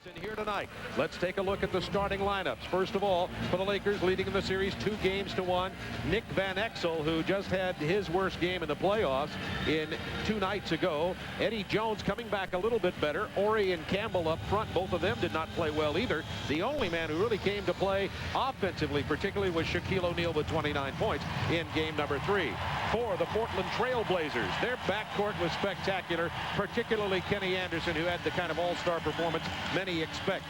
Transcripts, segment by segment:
In here tonight. Let's take a look at the starting lineups. First of all, for the Lakers, leading in the series 2-1, Nick Van Exel, who just had his worst game in the playoffs in 2 nights ago. Eddie Jones coming back a little bit better. Horry and Campbell up front. Both of them did not play well either. The only man who really came to play offensively, particularly, was Shaquille O'Neal with 29 points in game number 3. For the Portland Trail Blazers, their backcourt was spectacular, particularly Kenny Anderson, who had the kind of all-star performance many expect.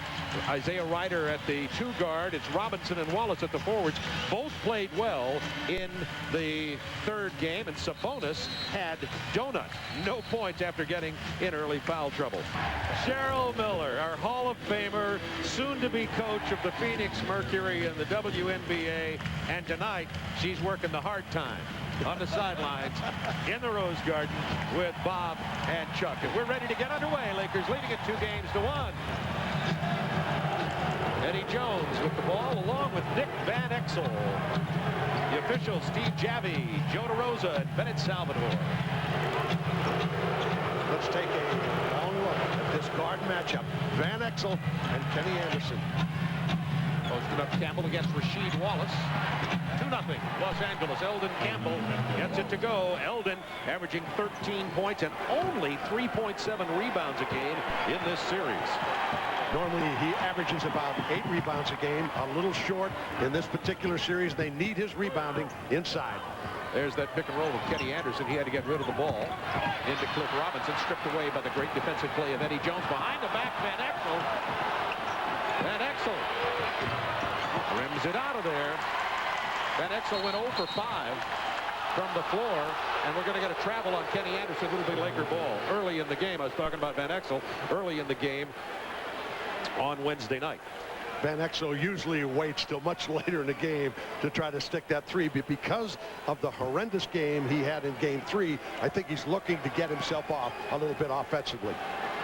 Isaiah Ryder at the 2 guard. It's Robinson and Wallace at the forwards. Both played well in the 3rd game, and Sabonis had donut. No points after getting in early foul trouble. Cheryl Miller, our Hall of Famer, soon to be coach of the Phoenix Mercury in the WNBA, and tonight she's working the hard time on the sidelines in the Rose Garden with Bob and Chuck. And we're ready to get underway. Lakers leading it 2-1. Eddie Jones with the ball along with Nick Van Exel. The officials, Steve Javie, Joe DeRosa, and Bennett Salvador. Let's take a long look at this guard matchup. Van Exel and Kenny Anderson. Posted up Campbell against Rasheed Wallace. 2-0 Los Angeles. Eldon Campbell gets it to go. Eldon averaging 13 points and only 3.7 rebounds a game in this series. Normally he averages about 8 rebounds a game, a little short in this particular series. They need his rebounding inside. There's that pick and roll with Kenny Anderson. He had to get rid of the ball into Cliff Robinson, stripped away by the great defensive play of Eddie Jones. Behind the back, Van Exel. Van Exel rims it out of there. Van Exel went 0 for 5 from the floor, and we're going to get a travel on Kenny Anderson. It'll be Laker ball early in the game. I was talking about Van Exel early in the game on Wednesday night. Van Exel usually waits till much later in the game to try to stick that 3, but because of the horrendous game he had in game 3, I think he's looking to get himself off a little bit offensively.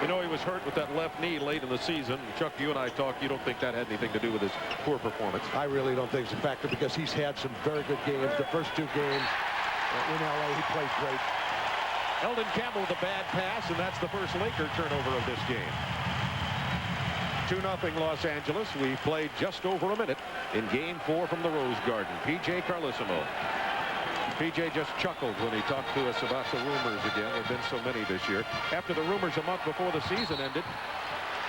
You know, he was hurt with that left knee late in the season. Chuck, you and I talked. You don't think that had anything to do with his poor performance? I really don't think it's a factor, because he's had some very good games. The first 2 games in LA, he played great. Eldon Campbell with a bad pass, and that's the first Laker turnover of this game. 2-0 Los Angeles. We played just over a minute in game 4 from the Rose Garden. P.J. Carlissimo. P.J. just chuckled when he talked to us about the rumors again. There have been so many this year. After the rumors a month before the season ended,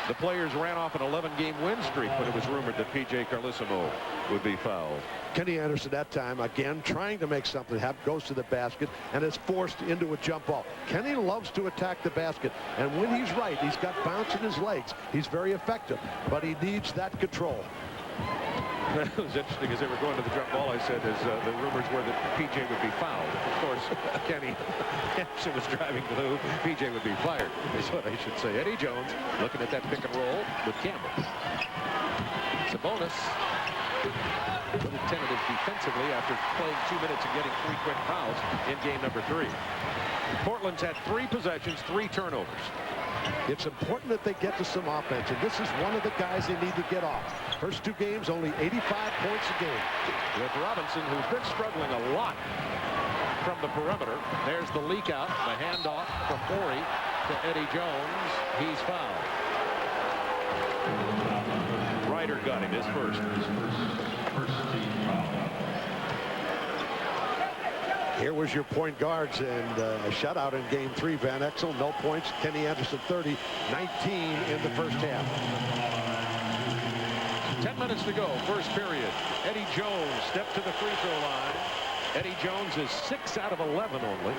the players ran off an 11-game win streak when it was rumored that P.J. Carlissimo would be fouled. Kenny Anderson that time, again, trying to make something happen, goes to the basket and is forced into a jump ball. Kenny loves to attack the basket, and when he's right, he's got bounce in his legs. He's very effective, but he needs that control. It was interesting as they were going to the jump ball. I said as the rumors were that P.J. would be fouled. Of course, Kenny Anderson was driving the hoop. P.J. would be fired, is what I should say. Eddie Jones looking at that pick and roll with Campbell. Sabonis a little tentative defensively after playing 2 minutes and getting 3 quick fouls in game number 3. Portland's had 3 possessions, 3 turnovers. It's important that they get to some offense, and this is one of the guys they need to get off. First 2 games, only 85 points a game. With Robinson, who's been struggling a lot from the perimeter. There's the leak out, the handoff from Horry to Eddie Jones. He's fouled. Ryder got him his first team foul. Here was your point guards, and a shutout in game 3. Van Exel, no points. Kenny Anderson, 30, 19 in the first half. 10 minutes to go, first period. Eddie Jones stepped to the free throw line. Eddie Jones is 6 out of 11 only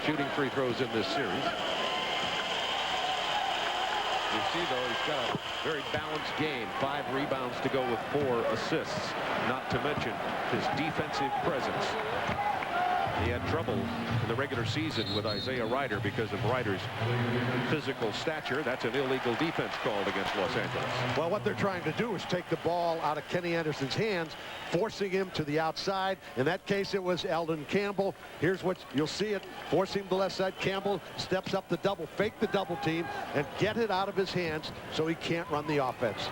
shooting free throws in this series. You see, though, he's got a very balanced game. 5 rebounds to go with 4 assists, not to mention his defensive presence. He had trouble in the regular season with Isaiah Ryder because of Ryder's physical stature. That's an illegal defense called against Los Angeles. Well, what they're trying to do is take the ball out of Kenny Anderson's hands, forcing him to the outside. In that case, it was Eldon Campbell. Here's what you'll see it, forcing him to the left side. Campbell steps up the double, fake the double team, and get it out of his hands so he can't run the offense.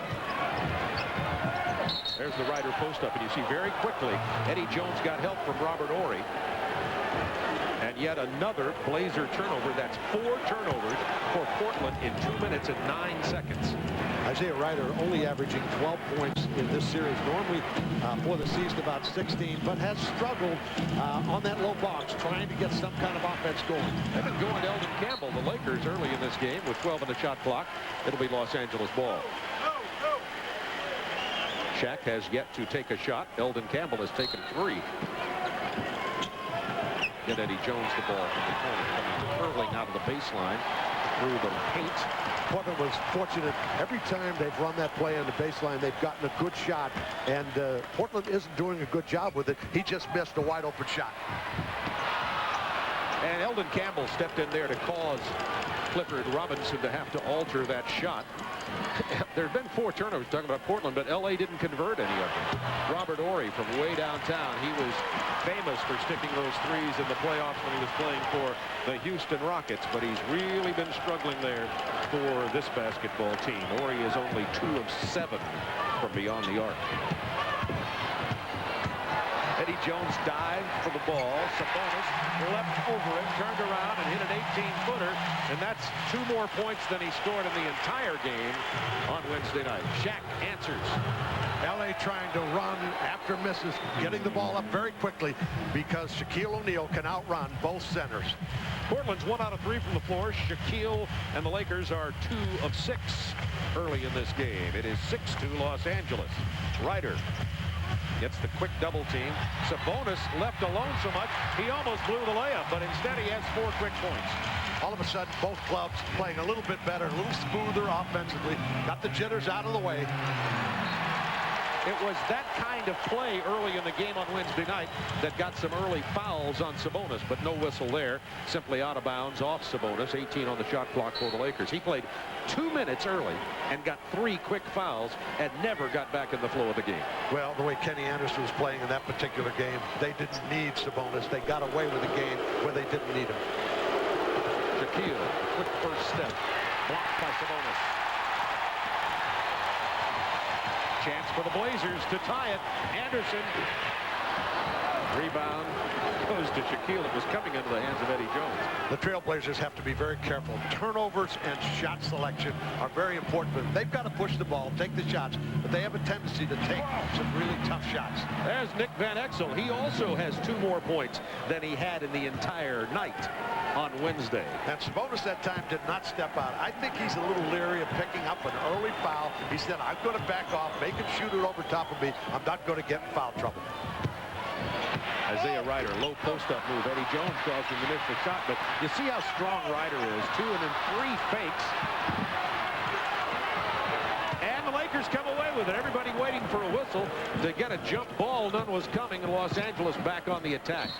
There's the Ryder post-up, and you see very quickly Eddie Jones got help from Robert Horry. And yet another Blazer turnover. That's 4 turnovers for Portland in 2 minutes and 9 seconds. I Isaiah Ryder only averaging 12 points in this series. Normally for the season about 16, but has struggled on that low box, trying to get some kind of offense going. They've been going to Eldon Campbell, the Lakers, early in this game with 12 on the shot clock. It'll be Los Angeles ball. Shaq has yet to take a shot. Eldon Campbell has taken 3. Get Eddie Jones the ball from the corner, coming curling out of the baseline through the paint. Portland was fortunate every time they've run that play on the baseline. They've gotten a good shot, and Portland isn't doing a good job with it. He just missed a wide open shot. And Eldon Campbell stepped in there to cause Clifford Robinson to have to alter that shot. There have been 4 turnovers, talking about Portland, but L.A. didn't convert any of them. Robert Horry from way downtown, he was famous for sticking those threes in the playoffs when he was playing for the Houston Rockets, but he's really been struggling there for this basketball team. Horry is only 2 of 7 from beyond the arc. Eddie Jones dived for the ball. Sabonis leapt over it, turned around, and hit an 18-footer. And that's 2 more points than he scored in the entire game on Wednesday night. Shaq answers. L.A. trying to run after misses, getting the ball up very quickly because Shaquille O'Neal can outrun both centers. Portland's 1 out of 3 from the floor. Shaquille and the Lakers are 2 of 6 early in this game. It is 6-2 Los Angeles. Ryder gets the quick double team. Sabonis left alone so much, he almost blew the layup, but instead he has 4 quick points. All of a sudden, both clubs playing a little bit better, a little smoother offensively. Got the jitters out of the way. It was that kind of play early in the game on Wednesday night that got some early fouls on Sabonis, but no whistle there. Simply out of bounds off Sabonis. 18 on the shot clock for the Lakers. He played 2 minutes early and got 3 quick fouls and never got back in the flow of the game. Well, the way Kenny Anderson was playing in that particular game, they didn't need Sabonis. They got away with the game where they didn't need him. Shaquille, quick first step, blocked by Sabonis. Chance for the Blazers to tie it. Anderson. Rebound goes to Shaquille. It was coming into the hands of Eddie Jones. The Trailblazers have to be very careful. Turnovers and shot selection are very important. But they've got to push the ball, take the shots, but they have a tendency to take some really tough shots. There's Nick Van Exel. He also has 2 more points than he had in the entire night on Wednesday. And Sabonis that time did not step out. I think he's a little leery of picking up an early foul. He said, I'm going to back off, make him shoot it over top of me. I'm not going to get in foul trouble. Isaiah Ryder, low post-up move. Eddie Jones caused him to miss the shot, but you see how strong Ryder is. 2 and then 3 fakes. And the Lakers come away with it. Everybody waiting for a whistle to get a jump ball. None was coming, and Los Angeles back on the attack.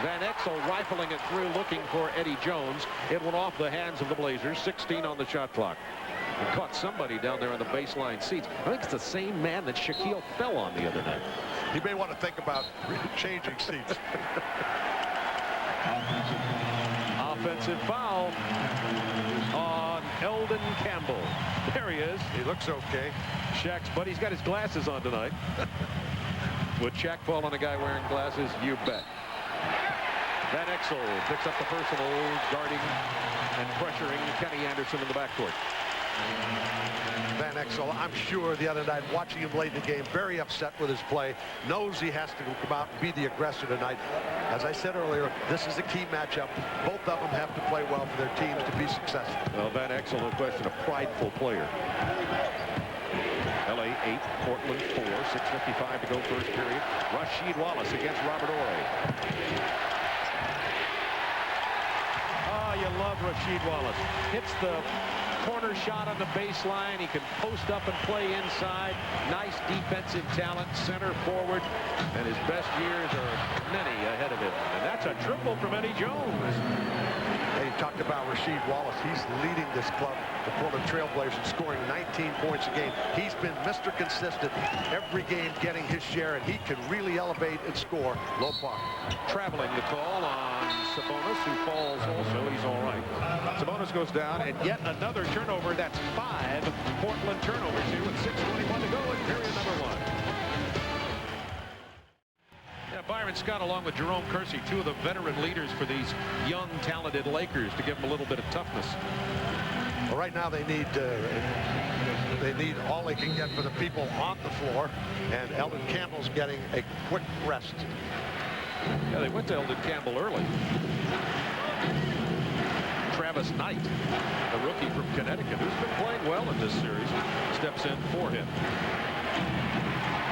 Van Exel rifling it through, looking for Eddie Jones. It went off the hands of the Blazers. 16 on the shot clock. He caught somebody down there on the baseline seats. I think it's the same man that Shaquille fell on the other night. You may want to think about changing seats. Offensive foul on Eldon Campbell. There he is. He looks okay. Shaq's buddy. He's got his glasses on tonight. Would Shaq fall on a guy wearing glasses? You bet. Van Exel picks up the personal, guarding and pressuring Kenny Anderson in the backcourt. Van Exel, I'm sure the other night, watching him late in the game, very upset with his play, knows he has to come out and be the aggressor tonight. As I said earlier, this is a key matchup. Both of them have to play well for their teams to be successful. Well, Van Exel, no question, a prideful player. LA 8, Portland 4, 6:55 to go first period. Rasheed Wallace against Robert Horry. Oh, you love Rasheed Wallace. Hits the corner shot on the baseline. He can post up and play inside. Nice defensive talent, center forward, and his best years are many ahead of him. And that's a triple from Eddie Jones. Hey, you talked about Rasheed Wallace. He's leading this club, the Portland Trailblazers, scoring 19 points a game. He's been Mr. Consistent every game, getting his share, and he can really elevate and score low park. Traveling the call on Sabonis, who falls also. He's all right. Sabonis goes down, and yet another turnover. That's 5 Portland turnovers here with 6:21 to go in period number 1. Yeah, Byron Scott along with Jerome Kersey, 2 of the veteran leaders for these young, talented Lakers, to give them a little bit of toughness. Well, right now they need They need all they can get for the people on the floor, and Eldon Campbell's getting a quick rest. Yeah, they went to Eldon Campbell early. Travis Knight, the rookie from Connecticut, who's been playing well in this series, steps in for him.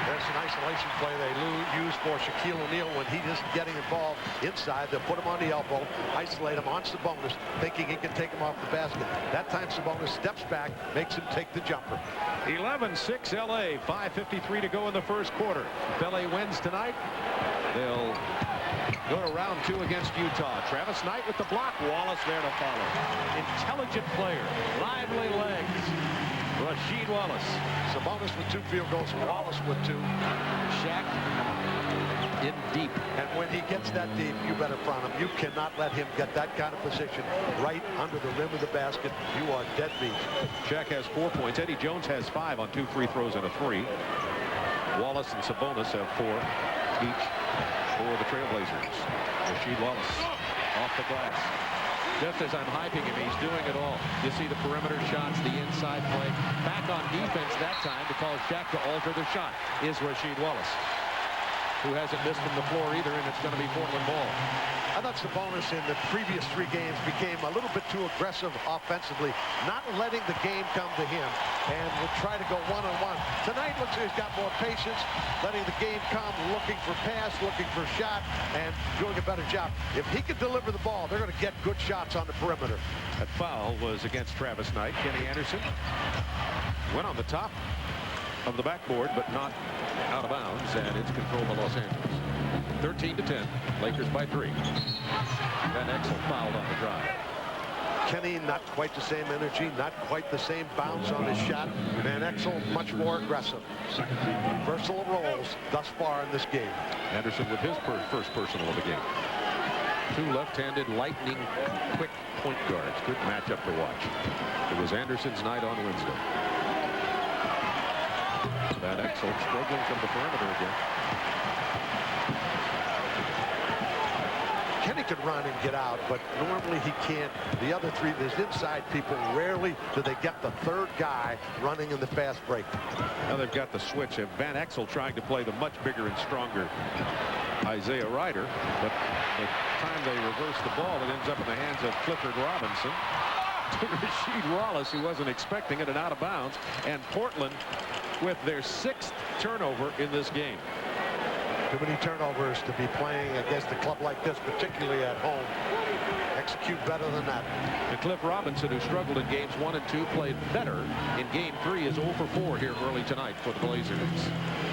There's an isolation play they use for Shaquille O'Neal when he isn't getting involved inside. They'll put him on the elbow, isolate him on Sabonis, thinking he can take him off the basket. That time Sabonis steps back, makes him take the jumper. 11-6 LA, 5:53 to go in the first quarter. If LA wins tonight, they'll go to round 2 against Utah. Travis Knight with the block. Wallace there to follow. Intelligent player. Lively legs. Rasheed Wallace. Sabonis with 2 field goals. Wallace with 2. Shaq in deep. And when he gets that deep, you better front him. You cannot let him get that kind of position right under the rim of the basket. You are dead beat. Shaq has 4 points. Eddie Jones has 5 on 2 free throws and a 3. Wallace and Sabonis have 4 each for the Trailblazers. Rasheed Wallace off the glass. Just as I'm hyping him, he's doing it all. You see the perimeter shots, the inside play. Back on defense that time to cause Shaq to alter the shot is Rasheed Wallace, who hasn't missed from the floor either, and it's going to be Portland ball. I thought Sabonis in the previous 3 games became a little bit too aggressive offensively, not letting the game come to him, and would try to go one-on-one. Tonight looks like he's got more patience, letting the game come, looking for pass, looking for shot, and doing a better job. If he could deliver the ball, they're going to get good shots on the perimeter. That foul was against Travis Knight. Kenny Anderson went on the top of the backboard, but not out of bounds, and it's controlled by Los Angeles. 13-10, Lakers by 3. Van Exel fouled on the drive. Kenny, not quite the same energy, not quite the same bounce on his shot. Van Exel, much more aggressive. Versatile roles thus far in this game. Anderson with his first personal of the game. 2 left-handed, lightning, quick point guards. Good matchup to watch. It was Anderson's night on Wednesday. Van Exel struggling from the perimeter again. Kenny can run and get out, but normally he can't. The other 3, there's inside people. Rarely do they get the 3rd guy running in the fast break. Now they've got the switch of Van Exel trying to play the much bigger and stronger Isaiah Ryder, but the time they reverse the ball, it ends up in the hands of Clifford Robinson to Rasheed Wallace, who wasn't expecting it, and out of bounds. And Portland with their 6th turnover in this game. Too many turnovers to be playing against a club like this, particularly at home. Execute better than that. And Cliff Robinson, who struggled in games 1 and 2, played better in game 3, is 0 for 4 here early tonight for the Blazers.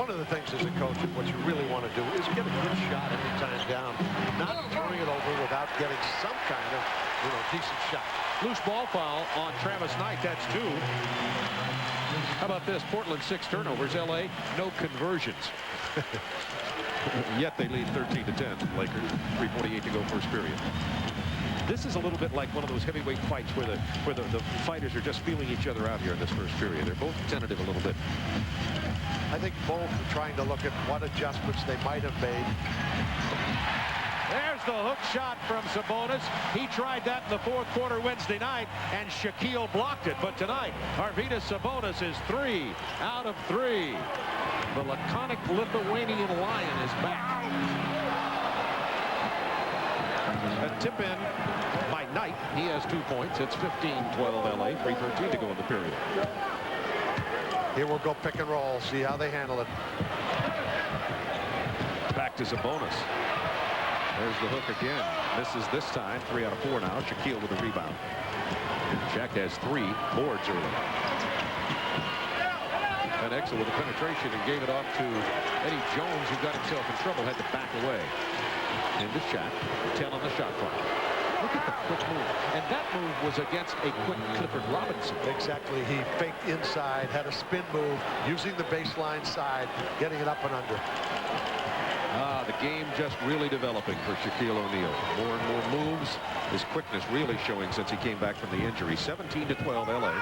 One of the things as a coach, what you really want to do is get a good shot every time down, not turning it over without getting some kind of, decent shot. Loose ball foul on Travis Knight. That's 2. How about this? Portland 6 turnovers. LA no conversions. Yet they lead 13-10. Lakers 3:48 to go first period. This is a little bit like one of those heavyweight fights where the fighters are just feeling each other out here in this first period. They're both tentative a little bit. I think both are trying to look at what adjustments they might have made. There's the hook shot from Sabonis. He tried that in the 4th quarter Wednesday night, and Shaquille blocked it. But tonight, Arvydas Sabonis is 3 out of 3. The laconic Lithuanian Lion is back. A tip in by Knight. He has 2 points. It's 15-12 LA. 3:13 to go in the period. Here we'll go pick and roll. See how they handle it. Back to Sabonis. There's the hook again. Misses this time. 3 out of 4 now. Shaquille with a rebound. Shaq has 3 boards early. Van Exel with a penetration and gave it off to Eddie Jones, who got himself in trouble, had to back away. Into Shaq. 10 on the shot clock. Look at the quick move. And that move was against a quick Clifford Robinson. Exactly. He faked inside, had a spin move, using the baseline side, getting it up and under. The game just really developing for Shaquille O'Neal. More and more moves. His quickness really showing since he came back from the injury. 17-12 LA.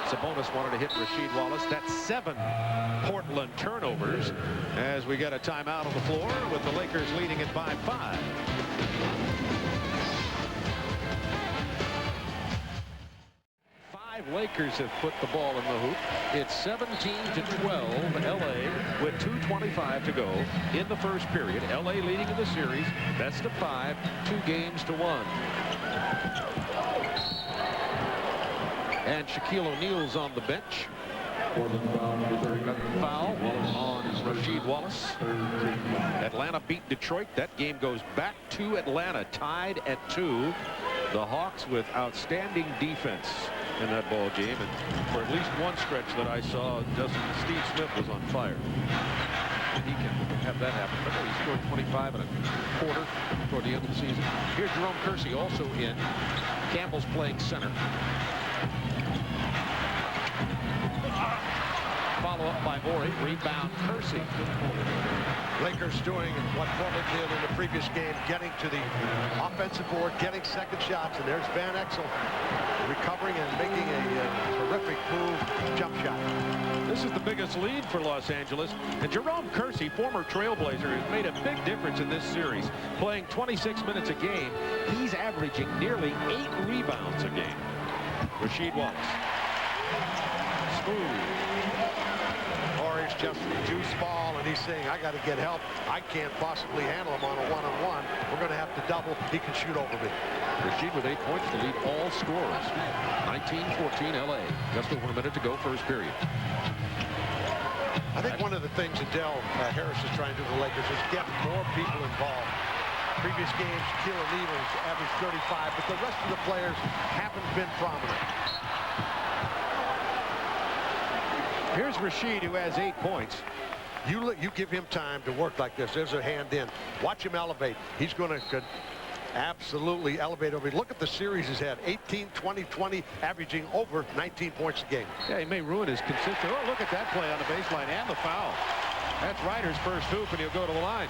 Sabonis wanted to hit Rasheed Wallace. That's 7 Portland turnovers as we get a timeout on the floor with the Lakers leading it by 5. Lakers have put the ball in the hoop. It's 17-12 LA with 2:25 to go in the first period. LA leading in the series, best of 5, 2-1. And Shaquille O'Neal's on the bench. Foul on Rasheed Wallace. Atlanta beat Detroit. That game goes back to Atlanta, tied at 2. The Hawks with outstanding defense in that ball game, and for at least one stretch that I saw, Steve Smith was on fire. He can have that happen. But he scored 25 and a quarter toward the end of the season. Here's Jerome Kersey also in. Campbell's playing center. Follow up by Morey. Rebound Kersey. Lakers doing what Portland did in the previous game, getting to the offensive board, getting second shots, and there's Van Exel recovering and making a terrific move, jump shot. This is the biggest lead for Los Angeles, and Jerome Kersey, former Trailblazer, has made a big difference in this series. Playing 26 minutes a game, he's averaging nearly 8 rebounds a game. Rasheed Wallace. Smooth. Or he's just too small, and he's saying, I got to get help. I can't possibly handle him on a one-on-one. We're going to have to double. He can shoot over me. Rasheed with 8 points to lead all scorers. 19-14 LA. Just over a minute to go, first period. I think one of the things that Del Harris is trying to do to the Lakers is get more people involved. Previous games, Shaquille O'Neal's averaged 35, but the rest of the players haven't been prominent. Here's Rasheed, who has 8 points. You give him time to work like this. There's a hand in. Watch him elevate. He's going to absolutely elevate over. Look at the series he's had. 18, 20, 20, averaging over 19 points a game. Yeah, he may ruin his consistency. Oh, look at that play on the baseline and the foul. That's Ryder's first hoop, and he'll go to the line.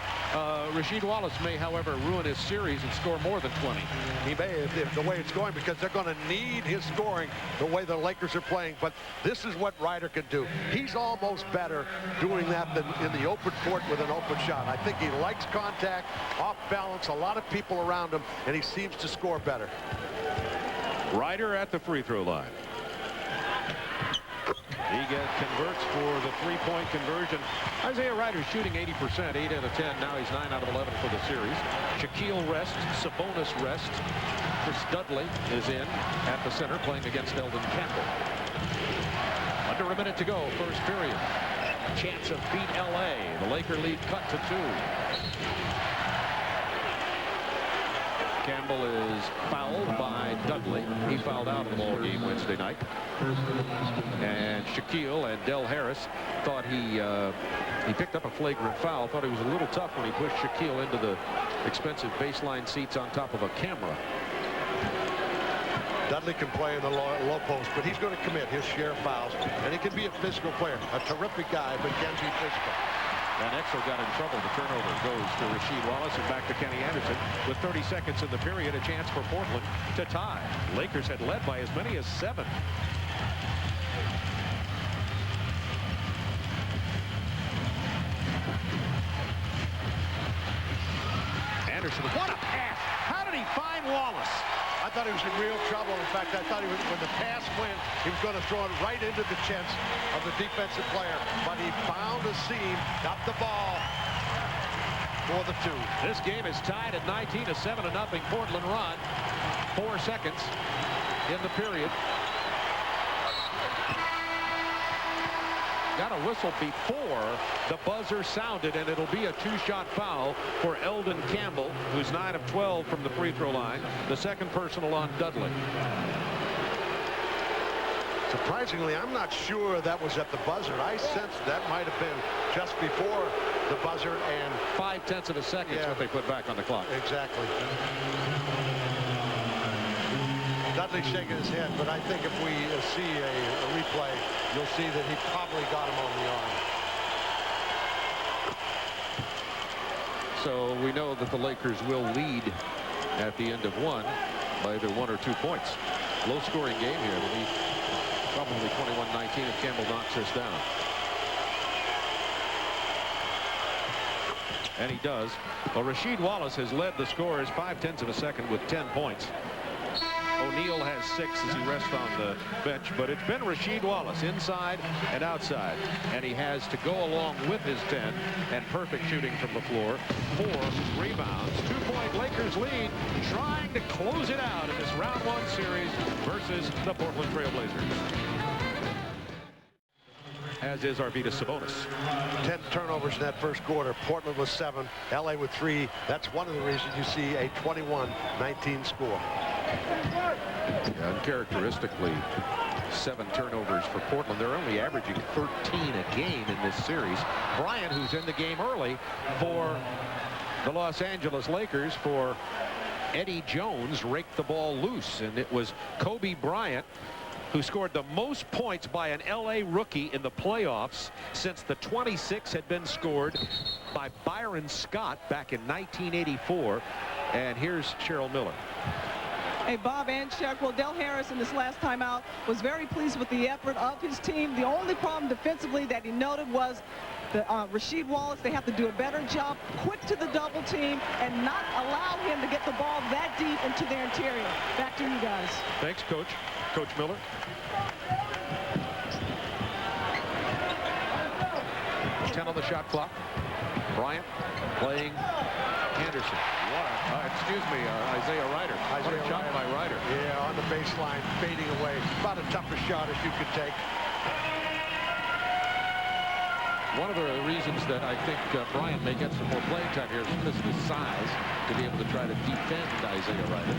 Rasheed Wallace may, however, ruin his series and score more than 20. He may, if the way it's going, because they're going to need his scoring the way the Lakers are playing. But this is what Ryder can do. He's almost better doing that than in the open court with an open shot. I think he likes contact, off balance, a lot of people around him, and he seems to score better. Ryder at the free throw line. He converts for the three-point conversion. Isaiah Ryder shooting 80%, 8 out of 10. Now he's 9 out of 11 for the series. Shaquille rests, Sabonis rests. Chris Dudley is in at the center, playing against Eldon Campbell. Under a minute to go, first period. Chance of beat LA. The Laker lead cut to 2. Campbell is fouled by Dudley. He fouled out of the ball game Wednesday night. And Shaquille and Del Harris thought he picked up a flagrant foul. Thought he was a little tough when he pushed Shaquille into the expensive baseline seats on top of a camera. Dudley can play in the low post, but he's going to commit his share of fouls. And he can be a physical player. A terrific guy, but can be physical. Van Exel got in trouble. The turnover goes to Rasheed Wallace and back to Kenny Anderson. With 30 seconds in the period, a chance for Portland to tie. Lakers had led by as many as 7. Anderson, what a pass! How did he find Wallace? I thought he was in real trouble. In fact, I thought when the pass went, he was going to throw it right into the chest of the defensive player. But he found a seam, got the ball for the 2. This game is tied at 19, a 7-0 Portland run. 4 seconds in the period. Got a whistle before the buzzer sounded, and it'll be a 2-shot foul for Eldon Campbell, who's 9 of 12 from the free throw line. The second personal on Dudley. Surprisingly, I'm not sure that was at the buzzer. I sensed that might have been just before the buzzer, and 0.5 of a second is what they put back on the clock. Exactly. Dudley's shaking his head, but I think if we see a replay, you'll see that he probably got him on the arm. So we know that the Lakers will lead at the end of 1 by either 1 or 2 points. Low-scoring game here. It'll be probably 21-19 if Campbell knocks this down. And he does. Well, Rasheed Wallace has led the scorers 0.5 of a second with 10 points. O'Neal has 6 as he rests on the bench, but it's been Rasheed Wallace inside and outside, and he has to go along with his 10 and perfect shooting from the floor. 4 rebounds. 2-point Lakers lead, trying to close it out in this round 1 series versus the Portland Trail Blazers. As is Arvydas Sabonis. 10 turnovers in that first quarter. Portland with 7, LA with 3. That's one of the reasons you see a 21-19 score. Uncharacteristically, 7 turnovers for Portland. They're only averaging 13 a game in this series. Bryant, who's in the game early for the Los Angeles Lakers for Eddie Jones, raked the ball loose, and it was Kobe Bryant who scored the most points by an LA rookie in the playoffs since the 26 had been scored by Byron Scott back in 1984. And here's Cheryl Miller. Hey, Bob and Chuck, well, Del Harris in this last time out was very pleased with the effort of his team. The only problem defensively that he noted was the Rasheed Wallace. They have to do a better job, quick to the double team, and not allow him to get the ball that deep into their interior. Back to you guys. Thanks, Coach. Coach Miller. 10 on the shot clock. Bryant playing Anderson. Excuse me, Isaiah Ryder. What a shot by Ryder. Yeah, on the baseline, fading away. About as tough a shot as you could take. One of the reasons that I think Bryant may get some more playing time here is because of his size to be able to try to defend Isaiah Ryder.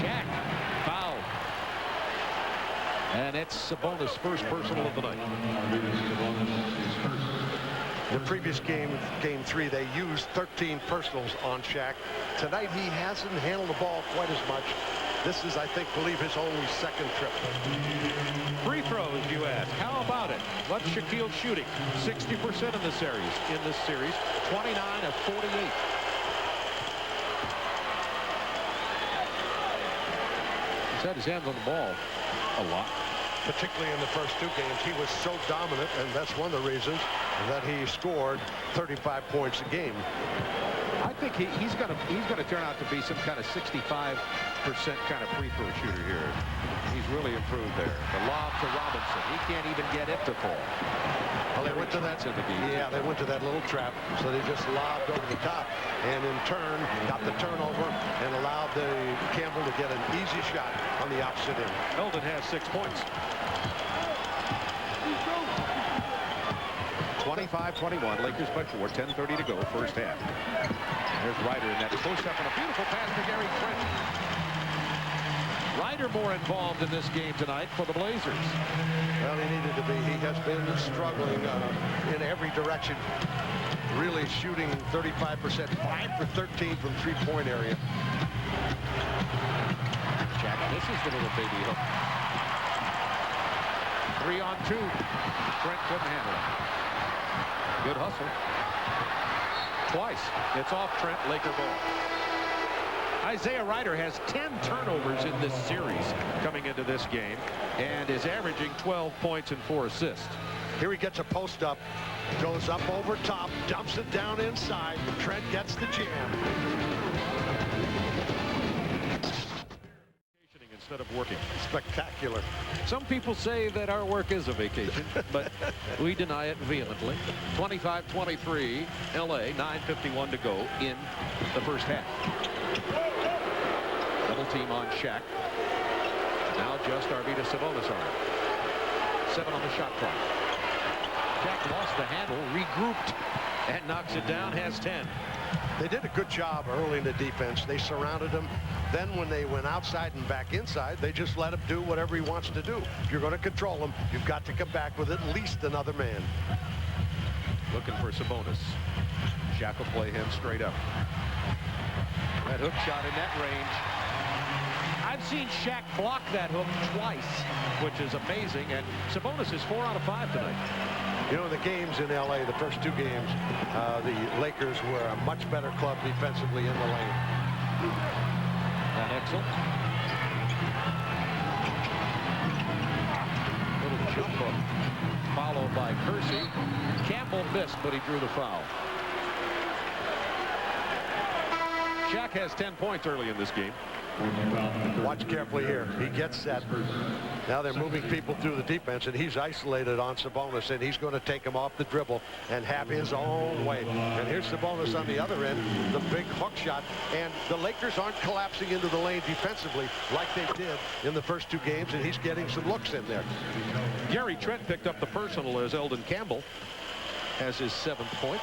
Shaq foul. And it's Sabonis' first personal of the night. The previous game, game 3, they used 13 personals on Shaq. Tonight, he hasn't handled the ball quite as much. This is, I believe his only second trip. Free throws, you ask. How about it? What's Shaquille shooting? 60% in this series. 29 of 48. He's had his hands on the ball a lot. Particularly in the first 2 games, he was so dominant, and that's one of the reasons that he scored 35 points a game. I think he's going to turn out to be some kind of 65% kind of free throw shooter here. He's really improved there. The lob to Robinson. He can't even get it to fall. Well, they went to that. Yeah, they went to that little trap, so they just lobbed over the top, and in turn got the turnover and allowed the Campbell to get an easy shot on the opposite end. Eldon has 6 points. 25-21, Lakers by 4, 10:30 to go, first half. There's Ryder in that post-up and a beautiful pass to Gary Trent. Ryder more involved in this game tonight for the Blazers. Well, he needed to be. He has been struggling in every direction. Really shooting 35%, 5 for 13 from three-point area. Jack, this is the little baby hook. 3 on 2. Trent couldn't handle it. Good hustle. Twice. It's off Trent. Laker ball. Isaiah Ryder has 10 turnovers in this series coming into this game and is averaging 12 points and 4 assists. Here he gets a post up, goes up over top, dumps it down inside. Trent gets the jam. Instead of working. Spectacular. Some people say that our work is a vacation, but we deny it vehemently. 25-23, LA, 9:51 to go in the first half. Double team on Shaq. Now just Arvydas Sabonis on it. 7 on the shot clock. Shaq lost the handle, regrouped, and knocks it down, has 10. They did a good job early in the defense. They surrounded him. Then when they went outside and back inside, they just let him do whatever he wants to do. If you're going to control him, you've got to come back with at least another man. Looking for Sabonis. Shaq will play him straight up. That hook shot in that range. I've seen Shaq block that hook twice, which is amazing. And Sabonis is 4 out of 5 tonight. You know, the games in LA, the first 2 games, the Lakers were a much better club defensively in the lane. Van Exel. Little jump hook, followed by Kersey. Campbell missed, but he drew the foul. Shaq has 10 points early in this game. Watch carefully here. He gets set. Now they're moving people through the defense, and he's isolated on Sabonis, and he's going to take him off the dribble and have his own way. And here's Sabonis on the other end, the big hook shot, and the Lakers aren't collapsing into the lane defensively like they did in the first 2 games, and he's getting some looks in there. Gary Trent picked up the personal as Eldon Campbell has his 7th point.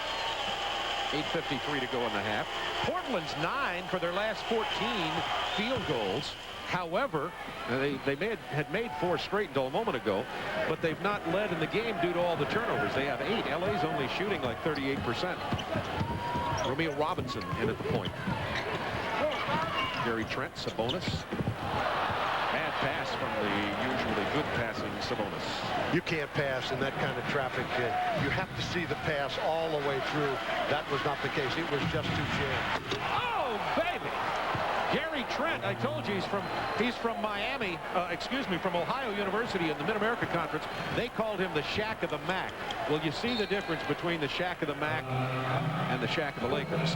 8:53 to go in the half. Portland's 9 for their last 14 field goals. However, they had made 4 straight until a moment ago, but they've not led in the game due to all the turnovers. They have 8. LA's only shooting like 38%. Romeo Robinson in at the point. Gary Trent, Sabonis. Bad pass from the usually good passing Sabonis. You can't pass in that kind of traffic. You have to see the pass all the way through. That was not the case. It was just too jammed. Oh, baby! Gary Trent, I told you he's from Miami, from Ohio University in the Mid-America Conference. They called him the Shaq of the MAC. Well, you see the difference between the Shaq of the MAC and the Shaq of the Lakers.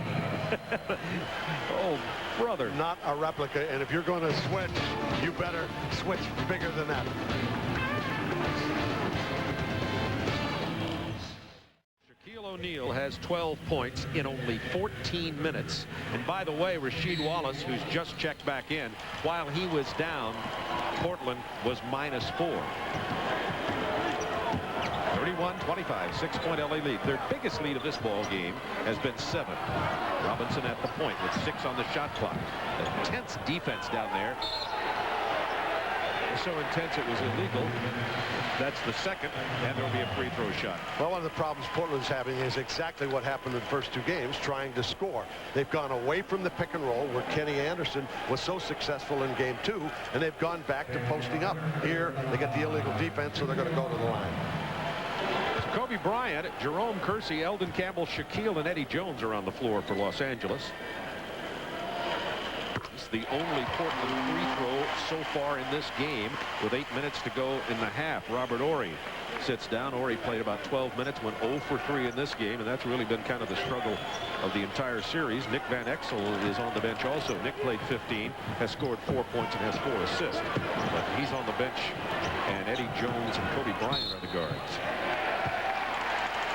Oh, brother. Not a replica, and if you're going to switch, you better switch bigger than that. O'Neal has 12 points in only 14 minutes. And by the way, Rasheed Wallace, who's just checked back in, while he was down, Portland was -4. 31-25, 6-point LA lead. Their biggest lead of this ball game has been 7. Robinson at the point with 6 on the shot clock. Intense defense down there. So intense it was illegal. That's the second, and there'll be a free throw shot. Well, one of the problems Portland's having is exactly what happened in the first 2 games, trying to score. They've gone away from the pick and roll where Kenny Anderson was so successful in game 2, and they've gone back to posting up. Here, they get the illegal defense, so they're going to go to the line. So Kobe Bryant, Jerome Kersey, Eldon Campbell, Shaquille, and Eddie Jones are on the floor for Los Angeles. The only Portland free throw so far in this game with 8 minutes to go in the half. Robert Horry sits down. Horry played about 12 minutes, went 0 for 3 in this game, and that's really been kind of the struggle of the entire series. Nick Van Exel is on the bench also. Nick played 15, has scored 4 points and has 4 assists. But he's on the bench, and Eddie Jones and Kobe Bryant are the guards.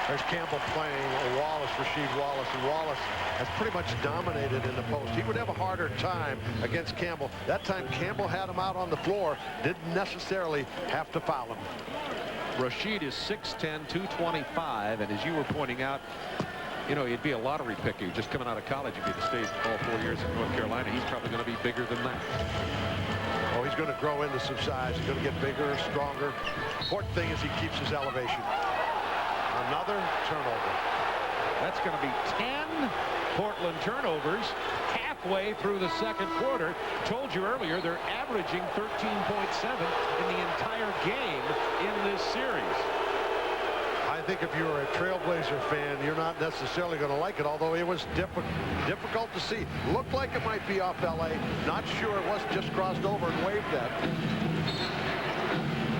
There's Campbell playing Wallace, Rasheed Wallace, and Wallace has pretty much dominated in the post. He would have a harder time against Campbell. That time Campbell had him out on the floor, didn't necessarily have to foul him. Rasheed is 6'10", 225, and as you were pointing out, you know, he'd be a lottery pick. He was just coming out of college if he'd stayed all 4 years in North Carolina. He's probably going to be bigger than that. Oh, he's going to grow into some size. He's going to get bigger, stronger. Important thing is he keeps his elevation. Another turnover. That's going to be 10 Portland turnovers halfway through the second quarter. Told you earlier they're averaging 13.7 in the entire game in this series. I think if you're a Trailblazer fan, you're not necessarily going to like it, although it was difficult to see. Looked like it might be off LA. Not sure it wasn't just crossed over and waved at.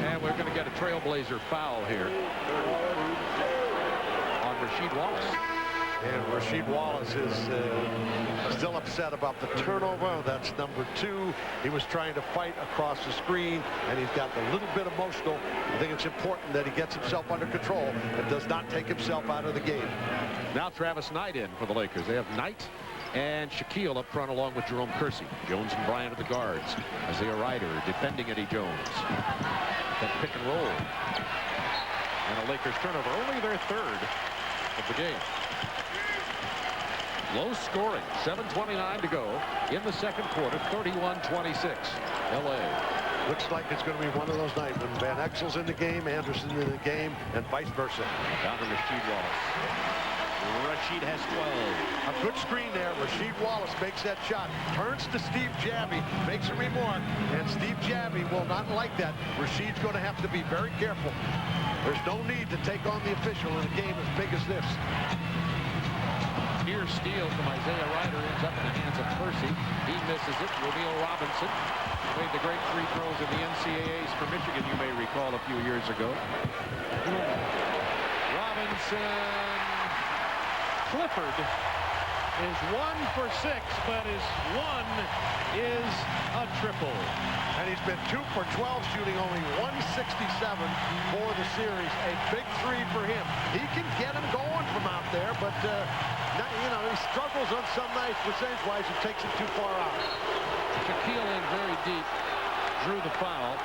And we're going to get a Trailblazer foul here on Rasheed Wallace. And Rasheed Wallace is still upset about the turnover. That's number 2. He was trying to fight across the screen, and he's got a little bit emotional. I think it's important that he gets himself under control and does not take himself out of the game. Now Travis Knight in for the Lakers. They have Knight and Shaquille up front along with Jerome Kersey. Jones and Bryant are the guards. Isaiah Ryder defending Eddie Jones. Then pick and roll. And a Lakers turnover, only their 3rd of the game. Low scoring, 7:29 to go in the second quarter, 31-26. LA. Looks like it's going to be one of those nights when Van Exel's in the game, Anderson in the game, and vice versa. Down to Rasheed Wallace. Rasheed has 12. A good screen there. Rasheed Wallace makes that shot. Turns to Steve Javie, makes a remark, and Steve Javie will not like that. Rasheed's going to have to be very careful. There's no need to take on the official in a game as big as this. Near steal from Isaiah Ryder ends up in the hands of Kersey. He misses it. Romeo Robinson made the great free throws in the NCAAs for Michigan, you may recall, a few years ago. Robinson, Clifford is 1 for 6, but his one is a triple. And he's been 2 for 12, shooting only 167 for the series. A big 3 for him. He can get him going from out there, but you know, he struggles on some nights percentage-wise. It takes him too far out. Shaquille in very deep, drew the foul.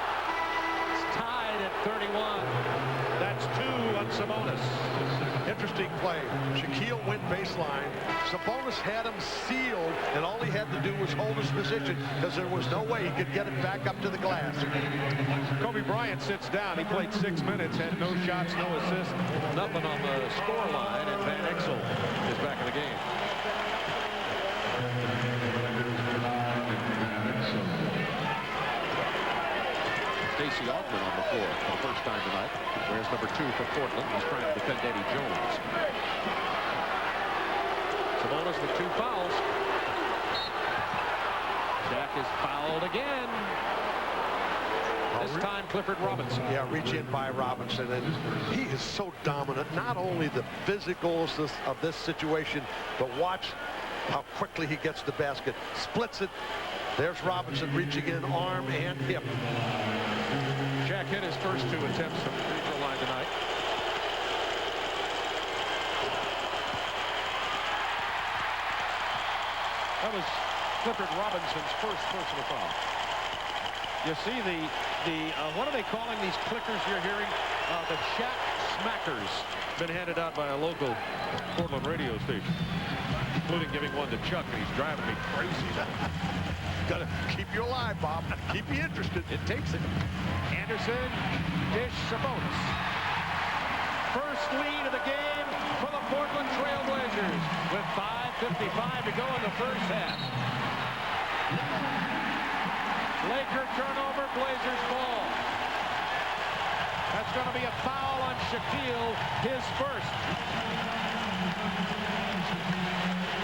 It's tied at 31. That's 2 on Sabonis. Interesting play. Shaquille went baseline. Sabonis had him sealed, and all he had to do was hold his position because there was no way he could get it back up to the glass. Kobe Bryant sits down. He played 6 minutes, had no shots, no assists, nothing on the score line, and Van Exel is back in the game. Stacey Altman on the floor for the first time tonight. Where's number 2 for Portland? He's trying to defend Eddie Jones. Sabonis with 2 fouls. Shaq is fouled again. This time Clifford Robinson. Yeah, reach in by Robinson, and he is so dominant. Not only the physicals of this situation, but watch how quickly he gets the basket. Splits it. There's Robinson reaching in arm and hip. Shaq hit his first 2 attempts from the free throw line tonight. That was Clifford Robinson's first personal foul. You see what are they calling these clickers you're hearing? The Shaq Smackers. Been handed out by a local Portland radio station, including giving one to Chuck, and he's driving me crazy. Gotta keep you alive, Bob. Keep you interested. It takes it. Anderson, dish, Sabonis. First lead of the game for the Portland Trail Blazers with 5:55 to go in the first half. Laker turnover, Blazers ball. That's going to be a foul on Shaquille, his first.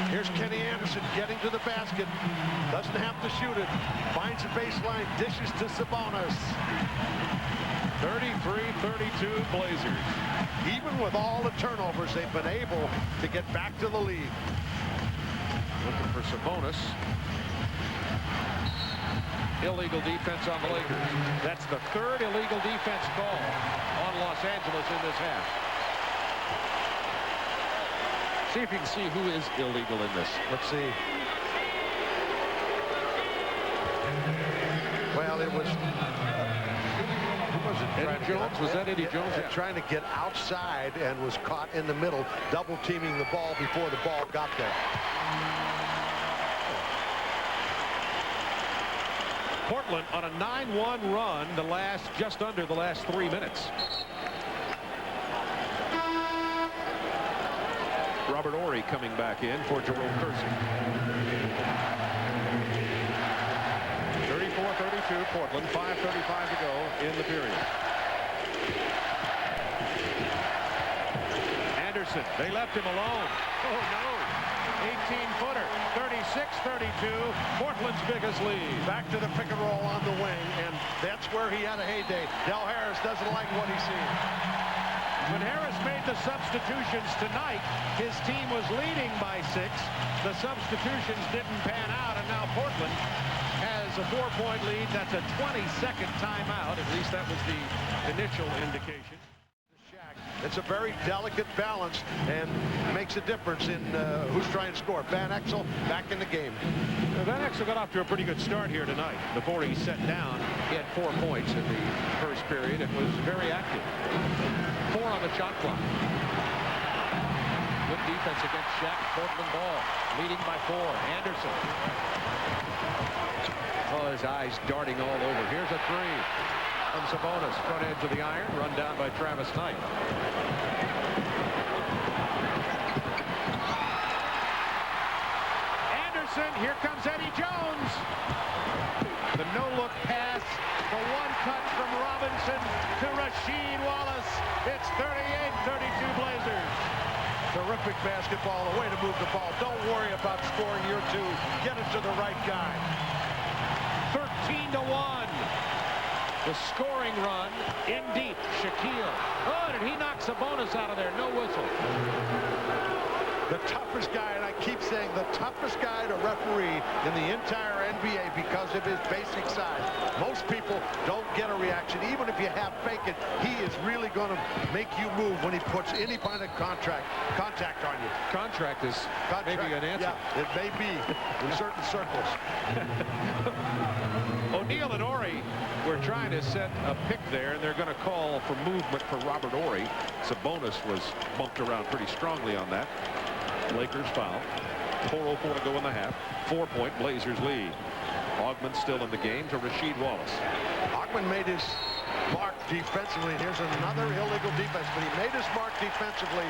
Here's Kenny Anderson getting to the basket. Doesn't have to shoot it. Finds the baseline, dishes to Sabonis. 33-32 Blazers. Even with all the turnovers, they've been able to get back to the lead. Looking for Sabonis. Illegal defense on the Lakers. That's the 3rd illegal defense call on Los Angeles in this half. See if you can see who is illegal in this. Let's see. Well, it was... who was it? Eddie Jones? Was that Eddie Jones? Yeah. Trying to get outside and was caught in the middle, double teaming the ball before the ball got there. Portland on a 9-1 run just under the last 3 minutes. Robert Horry coming back in for Jerome Kersey. 34-32 Portland, 5:35 to go in the period. Anderson, they left him alone. Oh no. 18-footer, 36-32, Portland's biggest lead. Back to the pick and roll on the wing, and that's where he had a heyday. Del Harris doesn't like what he's seeing. When Harris made the substitutions tonight, his team was leading by 6. The substitutions didn't pan out, and now Portland has a 4-point lead. That's a 22nd timeout. At least that was the initial indication. It's a very delicate balance and makes a difference in who's trying to score. Van Exel back in the game. Van Exel got off to a pretty good start here tonight. Before he sat down, he had 4 points in the first period and was very active. 4 on the shot clock. Good defense against Shaq. Portland ball, leading by 4. Anderson. Oh, his eyes darting all over. Here's a 3. From Sabonis, front edge of the iron, run down by Travis Knight. Anderson, here comes Eddie Jones. The no-look pass, the one cut from Robinson to Rasheed Wallace. It's 38-32 Blazers. Terrific basketball, a way to move the ball. Don't worry about scoring your 2. Get it to the right guy. 13-1. The scoring run in deep. Shaquille. Oh, did he knock Sabonis out of there? No whistle. the toughest guy, and I keep saying the toughest guy to referee in the entire NBA because of his basic size. Most people don't get a reaction. Even if you have fake it, he is really going to make you move when he puts any kind of contact on you. Contract is maybe an answer. Yeah, it may be in certain circles. O'Neal and Ori were trying to set a pick there, and they're going to call for movement for Robert Ori. Sabonis was bumped around pretty strongly on that. Lakers foul. 4:04 to go in the half. 4-point Blazers lead. Augman still in the game to Rasheed Wallace. Augman made his mark defensively. Here's another illegal defense, but he made his mark defensively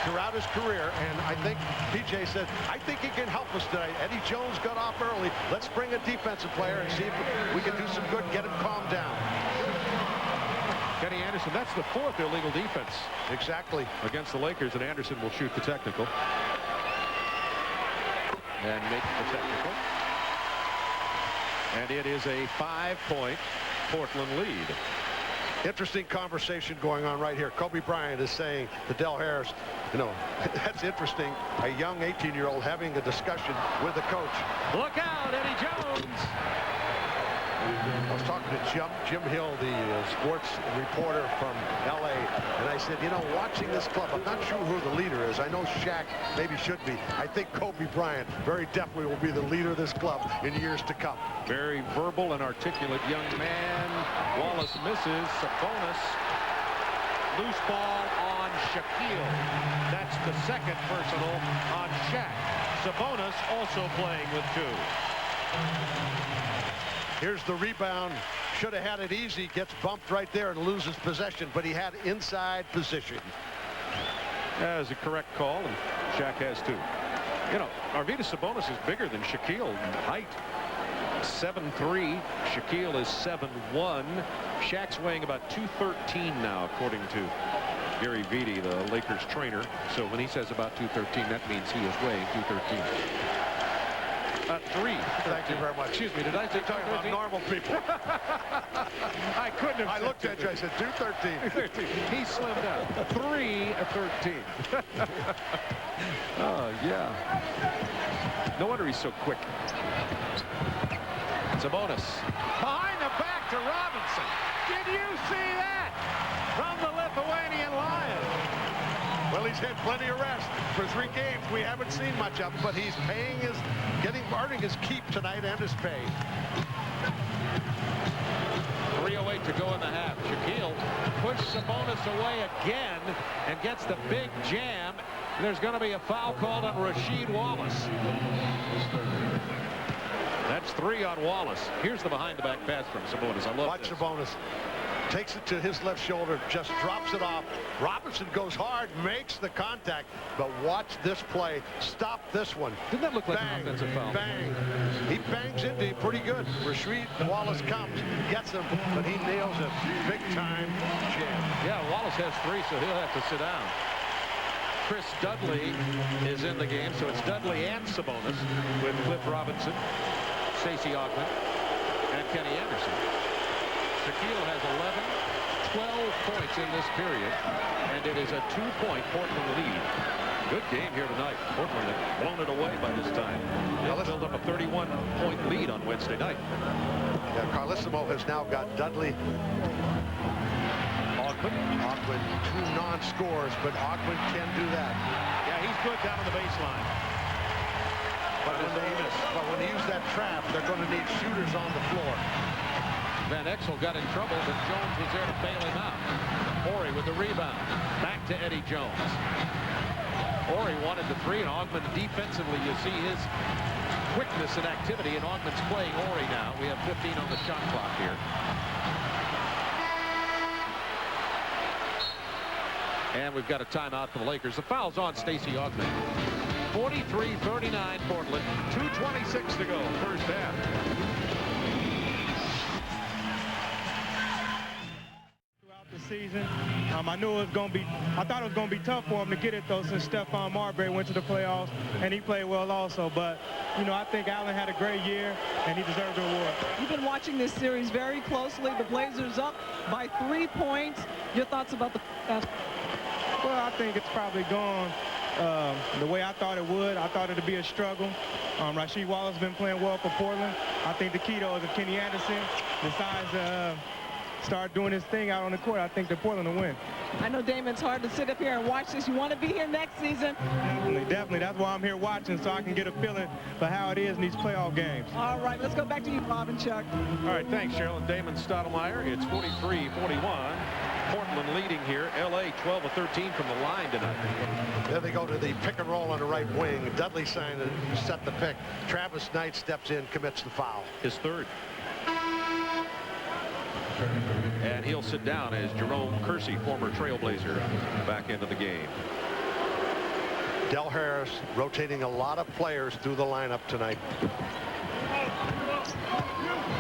throughout his career, and I think PJ said, I think he can help us tonight. Eddie Jones got off early. Let's bring a defensive player and see if we can do some good, get him calmed down. Kenny Anderson, that's the 4th illegal defense. Exactly. Against the Lakers, and Anderson will shoot the technical. And make the technical. And it is a 5-point Portland lead. Interesting conversation going on right here. Kobe Bryant is saying to Del Harris, you know, that's interesting. A young 18-year-old having a discussion with the coach. Look out, Eddie Jones. I was talking to Jim Hill, the sports reporter from L.A., and I said, you know, watching this club, I'm not sure who the leader is. I know Shaq maybe should be. I think Kobe Bryant very definitely will be the leader of this club in years to come. Very verbal and articulate young man. Wallace misses. Sabonis. Loose ball on Shaquille. That's the second personal on Shaq. Sabonis also playing with 2. Here's the rebound. Should have had it easy. Gets bumped right there and loses possession, but he had inside position. That is a correct call, and Shaq has 2. You know, Arvydas Sabonis is bigger than Shaquille in height. 7'3". Shaquille is 7'1". Shaq's weighing about 213 now, according to Gary Vitti, the Lakers trainer. So when he says about 213, that means he is weighing 213. 3. Thank you very much. Excuse me, did I say talking about normal people? I couldn't have. I looked at you, I said 213. He slimmed down. 3-13. Oh, yeah. No wonder he's so quick. Sabonis. Behind the back to Robinson. Did you see that? From the Lithuanian Lion. Well, he's had plenty of rest for 3 games. We haven't seen much of him, but he's earning his keep tonight and his pay. 3:08 to go in the half. Shaquille pushed Sabonis away again and gets the big jam. There's going to be a foul called on Rasheed Wallace. That's 3 on Wallace. Here's the behind-the-back pass from Sabonis. I love Watch this. Sabonis. Takes it to his left shoulder, just drops it off. Robinson goes hard, makes the contact, but watch this play. Stop this one. Didn't that look like Bang, an offensive foul? Bang. He bangs into him pretty good. Rasheed Wallace comes, gets him, but he nails a big-time jam. Yeah, Wallace has 3, so he'll have to sit down. Chris Dudley is in the game, so it's Dudley and Sabonis with Cliff Robinson, Stacey Augman, and Kenny Anderson. Shaquille has 12 points in this period, and it is a 2-point Portland lead. Good game here tonight. Portland had blown it away by this time. They'll build up a 31-point lead on Wednesday night. Yeah, Carlissimo has now got Dudley. Augman, 2 non-scores, but Augman can do that. Yeah, he's good down on the baseline. But when they use that trap, they're going to need shooters on the floor. Van Exel got in trouble, but Jones was there to bail him out. Ori with the rebound. Back to Eddie Jones. Ori wanted the 3, and Augman defensively, you see his quickness and activity, and Augman's playing Ori now. We have 15 on the shot clock here. And we've got a timeout for the Lakers. The foul's on Stacey Augman. 43-39 Portland. 2:26 to go, first half. Season. I knew it was going to be, I thought it was going to be tough for him to get it though, since Stephon Marbury went to the playoffs and he played well also. But, you know, I think Allen had a great year and he deserved the award. You've been watching this series very closely. The Blazers up by 3 points. Your thoughts about the Well, I think it's probably gone the way I thought it would. I thought it would be a struggle. Rasheed Wallace has been playing well for Portland. I think the key, though, is if Kenny Anderson decides to start doing his thing out on the court, I think that Portland will win. I know, Damon, it's hard to sit up here and watch this. You want to be here next season? Definitely. That's why I'm here watching, so I can get a feeling for how it is in these playoff games. All right, let's go back to you, Bob and Chuck. All right, thanks, Cheryl and Damon Stoudemire. It's 43-41. Portland leading here. L.A. 12 of 13 from the line tonight. Then they go to the pick and roll on the right wing. Dudley signed to set the pick. Travis Knight steps in, commits the foul. His third. And he'll sit down as Jerome Kersey, former Trailblazer, back into the game. Del Harris rotating a lot of players through the lineup tonight.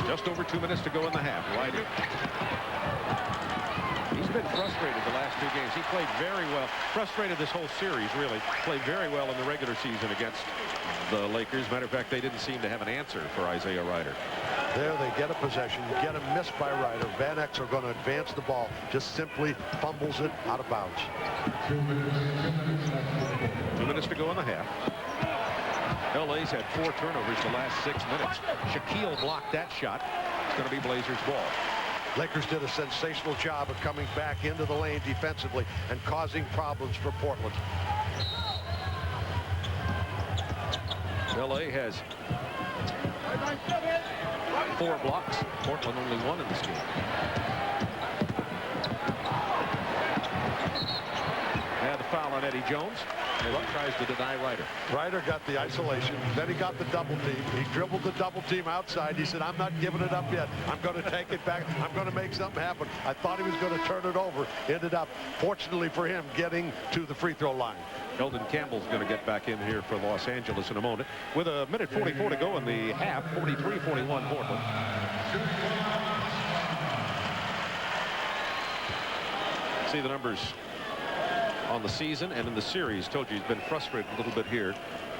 Just over 2 minutes to go in the half. Ryder. He's been frustrated the last 2 games. He played very well. Frustrated this whole series, really. Played very well in the regular season against the Lakers. Matter of fact, they didn't seem to have an answer for Isaiah Ryder. There they get a possession, get a miss by Ryder. Van Exel going to advance the ball, just simply fumbles it out of bounds. 2 minutes to go in the half. LA's had 4 turnovers the last 6 minutes. Shaquille blocked that shot. It's going to be Blazers ball. Lakers did a sensational job of coming back into the lane defensively and causing problems for Portland. LA has 4 blocks. Portland only 1 in this game. And the foul on Eddie Jones. And he tries to deny Ryder. Ryder got the isolation. Then he got the double team. He dribbled the double team outside. He said, I'm not giving it up yet. I'm going to take it back. I'm going to make something happen. I thought he was going to turn it over. Ended up, fortunately for him, getting to the free throw line. Eldon Campbell's going to get back in here for Los Angeles in a moment. With a minute 44 to go in the half, 43-41 Portland. See the numbers on the season and in the series. Told you he's been frustrated a little bit here.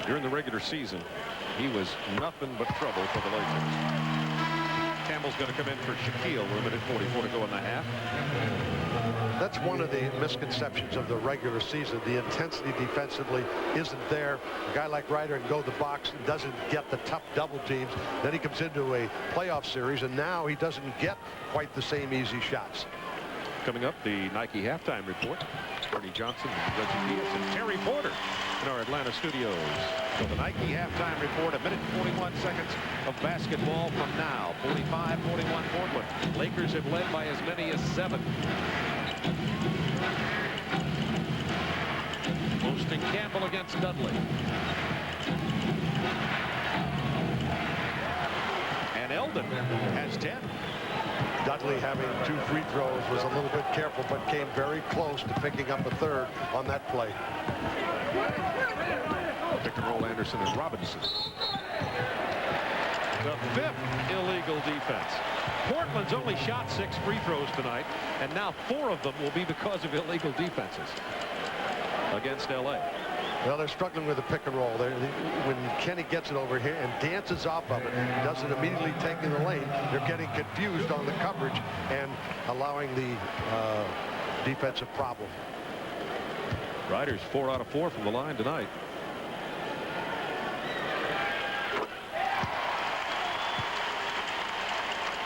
During the regular season, he was nothing but trouble for the Lakers. Campbell's going to come in for Shaquille with a minute 44 to go in the half. That's one of the misconceptions of the regular season. The intensity defensively isn't there. A guy like Ryder can go to the box and doesn't get the tough double teams. Then he comes into a playoff series, and now he doesn't get quite the same easy shots. Coming up, the Nike halftime report. Ernie Johnson, Reggie Diaz, and Terry Porter in our Atlanta studios. So the Nike halftime report, a minute 41 seconds of basketball from now. 45-41 Portland. Lakers have led by as many as 7. Posting Campbell against Dudley. And Eldon has 10. Dudley, having 2 free throws, was a little bit careful, but came very close to picking up a third on that play. Pick and roll Anderson and Robinson. The 5th illegal defense. Portland's only shot 6 free throws tonight, and now 4 of them will be because of illegal defenses against LA. Well, they're struggling with the pick and roll. When Kenny gets it over here and dances off of it, doesn't immediately take in the lane, they're getting confused on the coverage and allowing the defensive problem. Ryder's 4 out of 4 from the line tonight.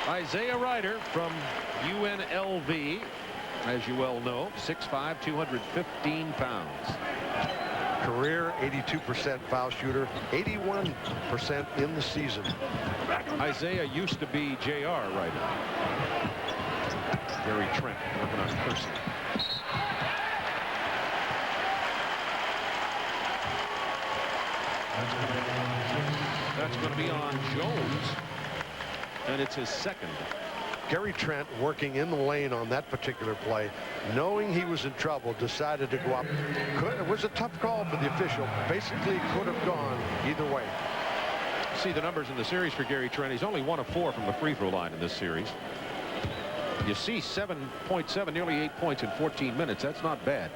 Isaiah Ryder from UNLV, as you well know, 6'5", 215 pounds. Career 82% foul shooter, 81% in the season. Isaiah used to be J.R. Ryder. Gary Trent working on Kersey. That's going to be on Jones, and it's his second. Gary Trent, working in the lane on that particular play, knowing he was in trouble, decided to go up. It was a tough call for the official. Basically could have gone either way. See the numbers in the series for Gary Trent. He's only 1 of 4 from the free throw line in this series. You see 7.7, nearly 8 points in 14 minutes. That's not bad.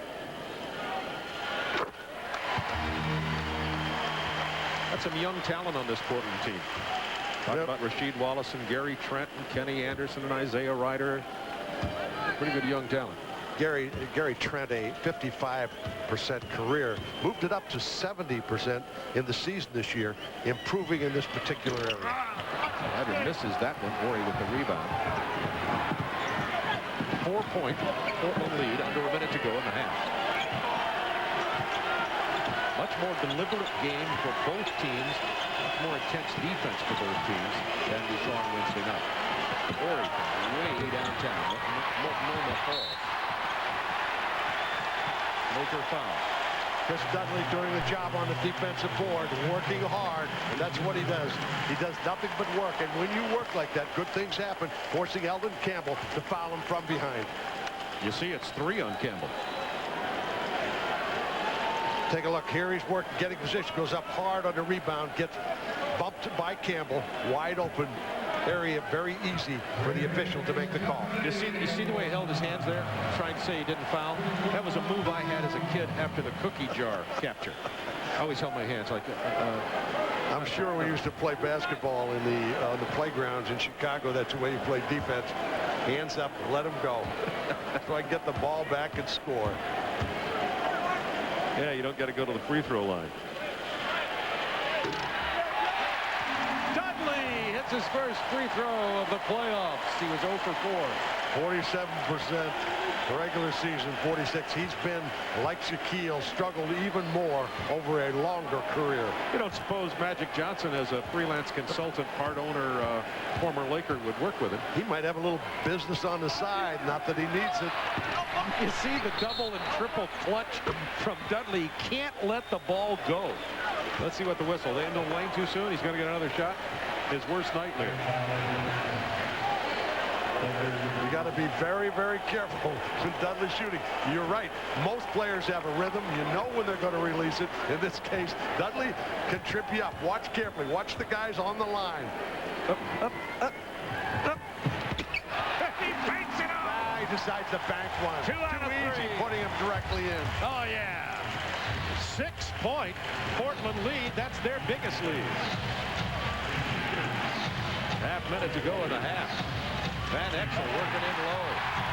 That's some young talent on this Portland team. Talk about Rasheed Wallace and Gary Trent and Kenny Anderson and Isaiah Ryder. Pretty good young talent. Gary Trent a 55% career, moved it up to 70% in the season this year, improving in this particular area. Evan misses that one. Horry with the rebound. 4-point Portland lead, under a minute to go in the half. Much more deliberate game for both teams. Much more intense defense for both teams than we saw on Wednesday night. Horry way downtown. Multnomah Falls. Laker foul. Chris Dudley doing the job on the defensive board, working hard, and that's what he does. He does nothing but work, and when you work like that, good things happen, forcing Eldon Campbell to foul him from behind. You see, it's 3 on Campbell. Take a look here. He's working, getting position, goes up hard on the rebound, gets bumped by Campbell, wide open area, very easy for the official to make the call. You see the way he held his hands there, trying to say he didn't foul? That was a move I had as a kid after the cookie jar capture. I always held my hands like I'm sure we used to play basketball in the playgrounds in Chicago. That's the way you play defense. Hands up, let him go. So I can get the ball back and score. Yeah, you don't got to go to the free throw line. Dudley hits his first free throw of the playoffs. He was 0 for 4. 47% regular season, 46. He's been, like Shaquille, struggled even more over a longer career. You don't suppose Magic Johnson, as a freelance consultant, part owner, former Laker, would work with him? He might have a little business on the side, not that he needs it. You see the double and triple clutch from Dudley. He can't let the ball go. Let's see what the whistle. They end the lane too soon. He's going to get another shot. His worst nightmare. You got to be very, very careful when Dudley's shooting. You're right. Most players have a rhythm. You know when they're going to release it. In this case, Dudley can trip you up. Watch carefully. Watch the guys on the line. Up, up, up, up. He banks it off. He decides to bank one. Too easy, putting him directly in. Oh, yeah. 6-point Portland lead. That's their biggest lead. Half minute to go in the half. Van Exel working in low.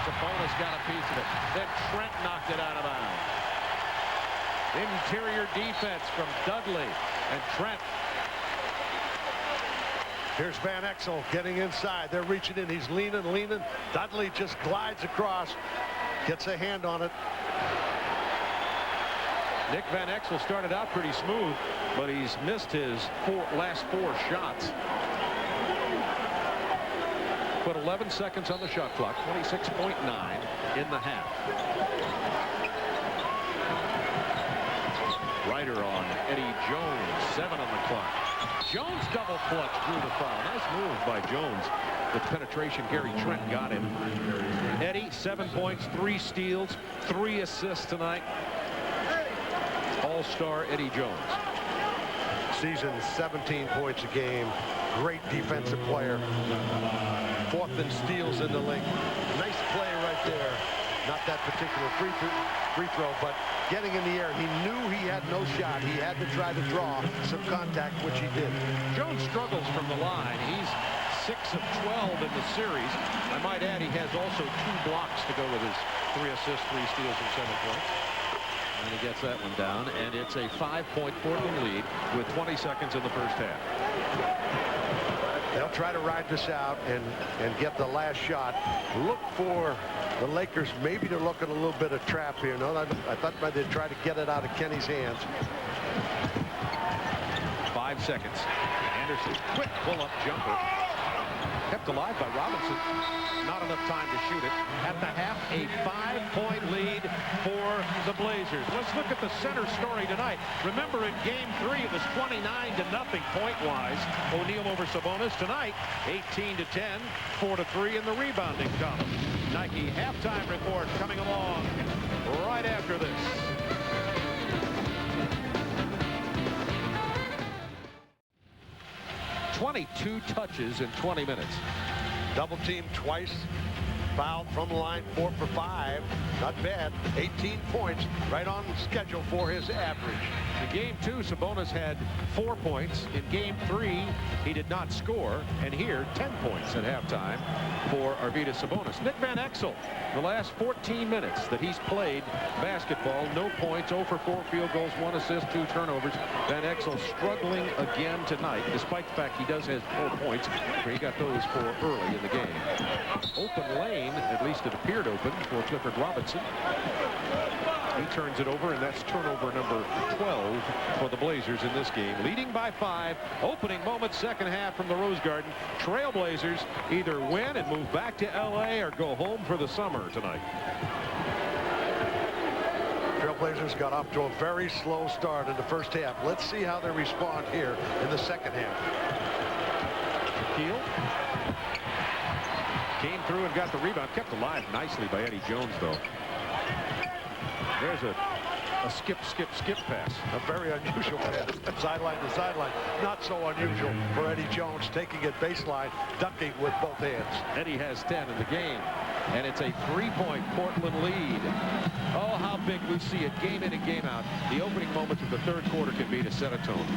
Sabonis got a piece of it. Then Trent knocked it out of bounds. Interior defense from Dudley and Trent. Here's Van Exel getting inside. They're reaching in. He's leaning. Dudley just glides across. Gets a hand on it. Nick Van Exel started out pretty smooth, but he's missed his last 4 shots. Put 11 seconds on the shot clock, 26.9 in the half. Ryder on Eddie Jones, 7 on the clock. Jones double clutch through the foul. Nice move by Jones. The penetration Gary Trent got him. Eddie, 7 points, 3 steals, 3 assists tonight. All-star Eddie Jones. Season 17 points a game. Great defensive player. 4th in steals in the league. Nice play right there. Not that particular free throw, but getting in the air. He knew he had no shot. He had to try to draw some contact, which he did. Jones struggles from the line. He's 6 of 12 in the series. I might add he has also 2 blocks to go with his 3 assists, 3 steals, and 7 points. And he gets that one down, and it's a 5-point Portland lead with 20 seconds in the first half. They'll try to ride this out and get the last shot. Look for the Lakers. Maybe they're looking a little bit of trap here. No, I thought they'd try to get it out of Kenny's hands. 5 seconds. Anderson, quick pull-up jumper. Kept alive by Robinson. Not enough time to shoot it. At the half, a 5-point lead for the Blazers. Let's look at the center story tonight. Remember, in Game 3, it was 29-0 point-wise. O'Neal over Sabonis. Tonight, 18-10, 4-3 in the rebounding column. Nike halftime report coming along right after this. .22 touches in 20 minutes. Double team twice. Fouled from the line, 4 for 5. Not bad. 18 points, right on schedule for his average. In game 2, Sabonis had 4 points. In game 3, he did not score. And here, 10 points at halftime for Arvydas Sabonis. Nick Van Exel, the last 14 minutes that he's played basketball, no points, 0 for 4 field goals, 1 assist, 2 turnovers. Van Exel struggling again tonight, despite the fact he does have 4 points. He got those 4 early in the game. Open lane, at least it appeared open for Clifford Robinson. He turns it over, and that's turnover number 12 for the Blazers in this game. Leading by 5. Opening moment, second half from the Rose Garden. Trailblazers either win and move back to L.A. or go home for the summer tonight. Trailblazers got off to a very slow start in the first half. Let's see how they respond here in the second half. Shaquille came through and got the rebound. Kept alive nicely by Eddie Jones, though. There's a skip pass. A very unusual pass. Sideline to sideline. Not so unusual for Eddie Jones, taking it baseline, ducking with both hands. Eddie has 10 in the game, and it's a 3-point Portland lead. Oh, how big we see it game in and game out. The opening moments of the third quarter can be to set a tone.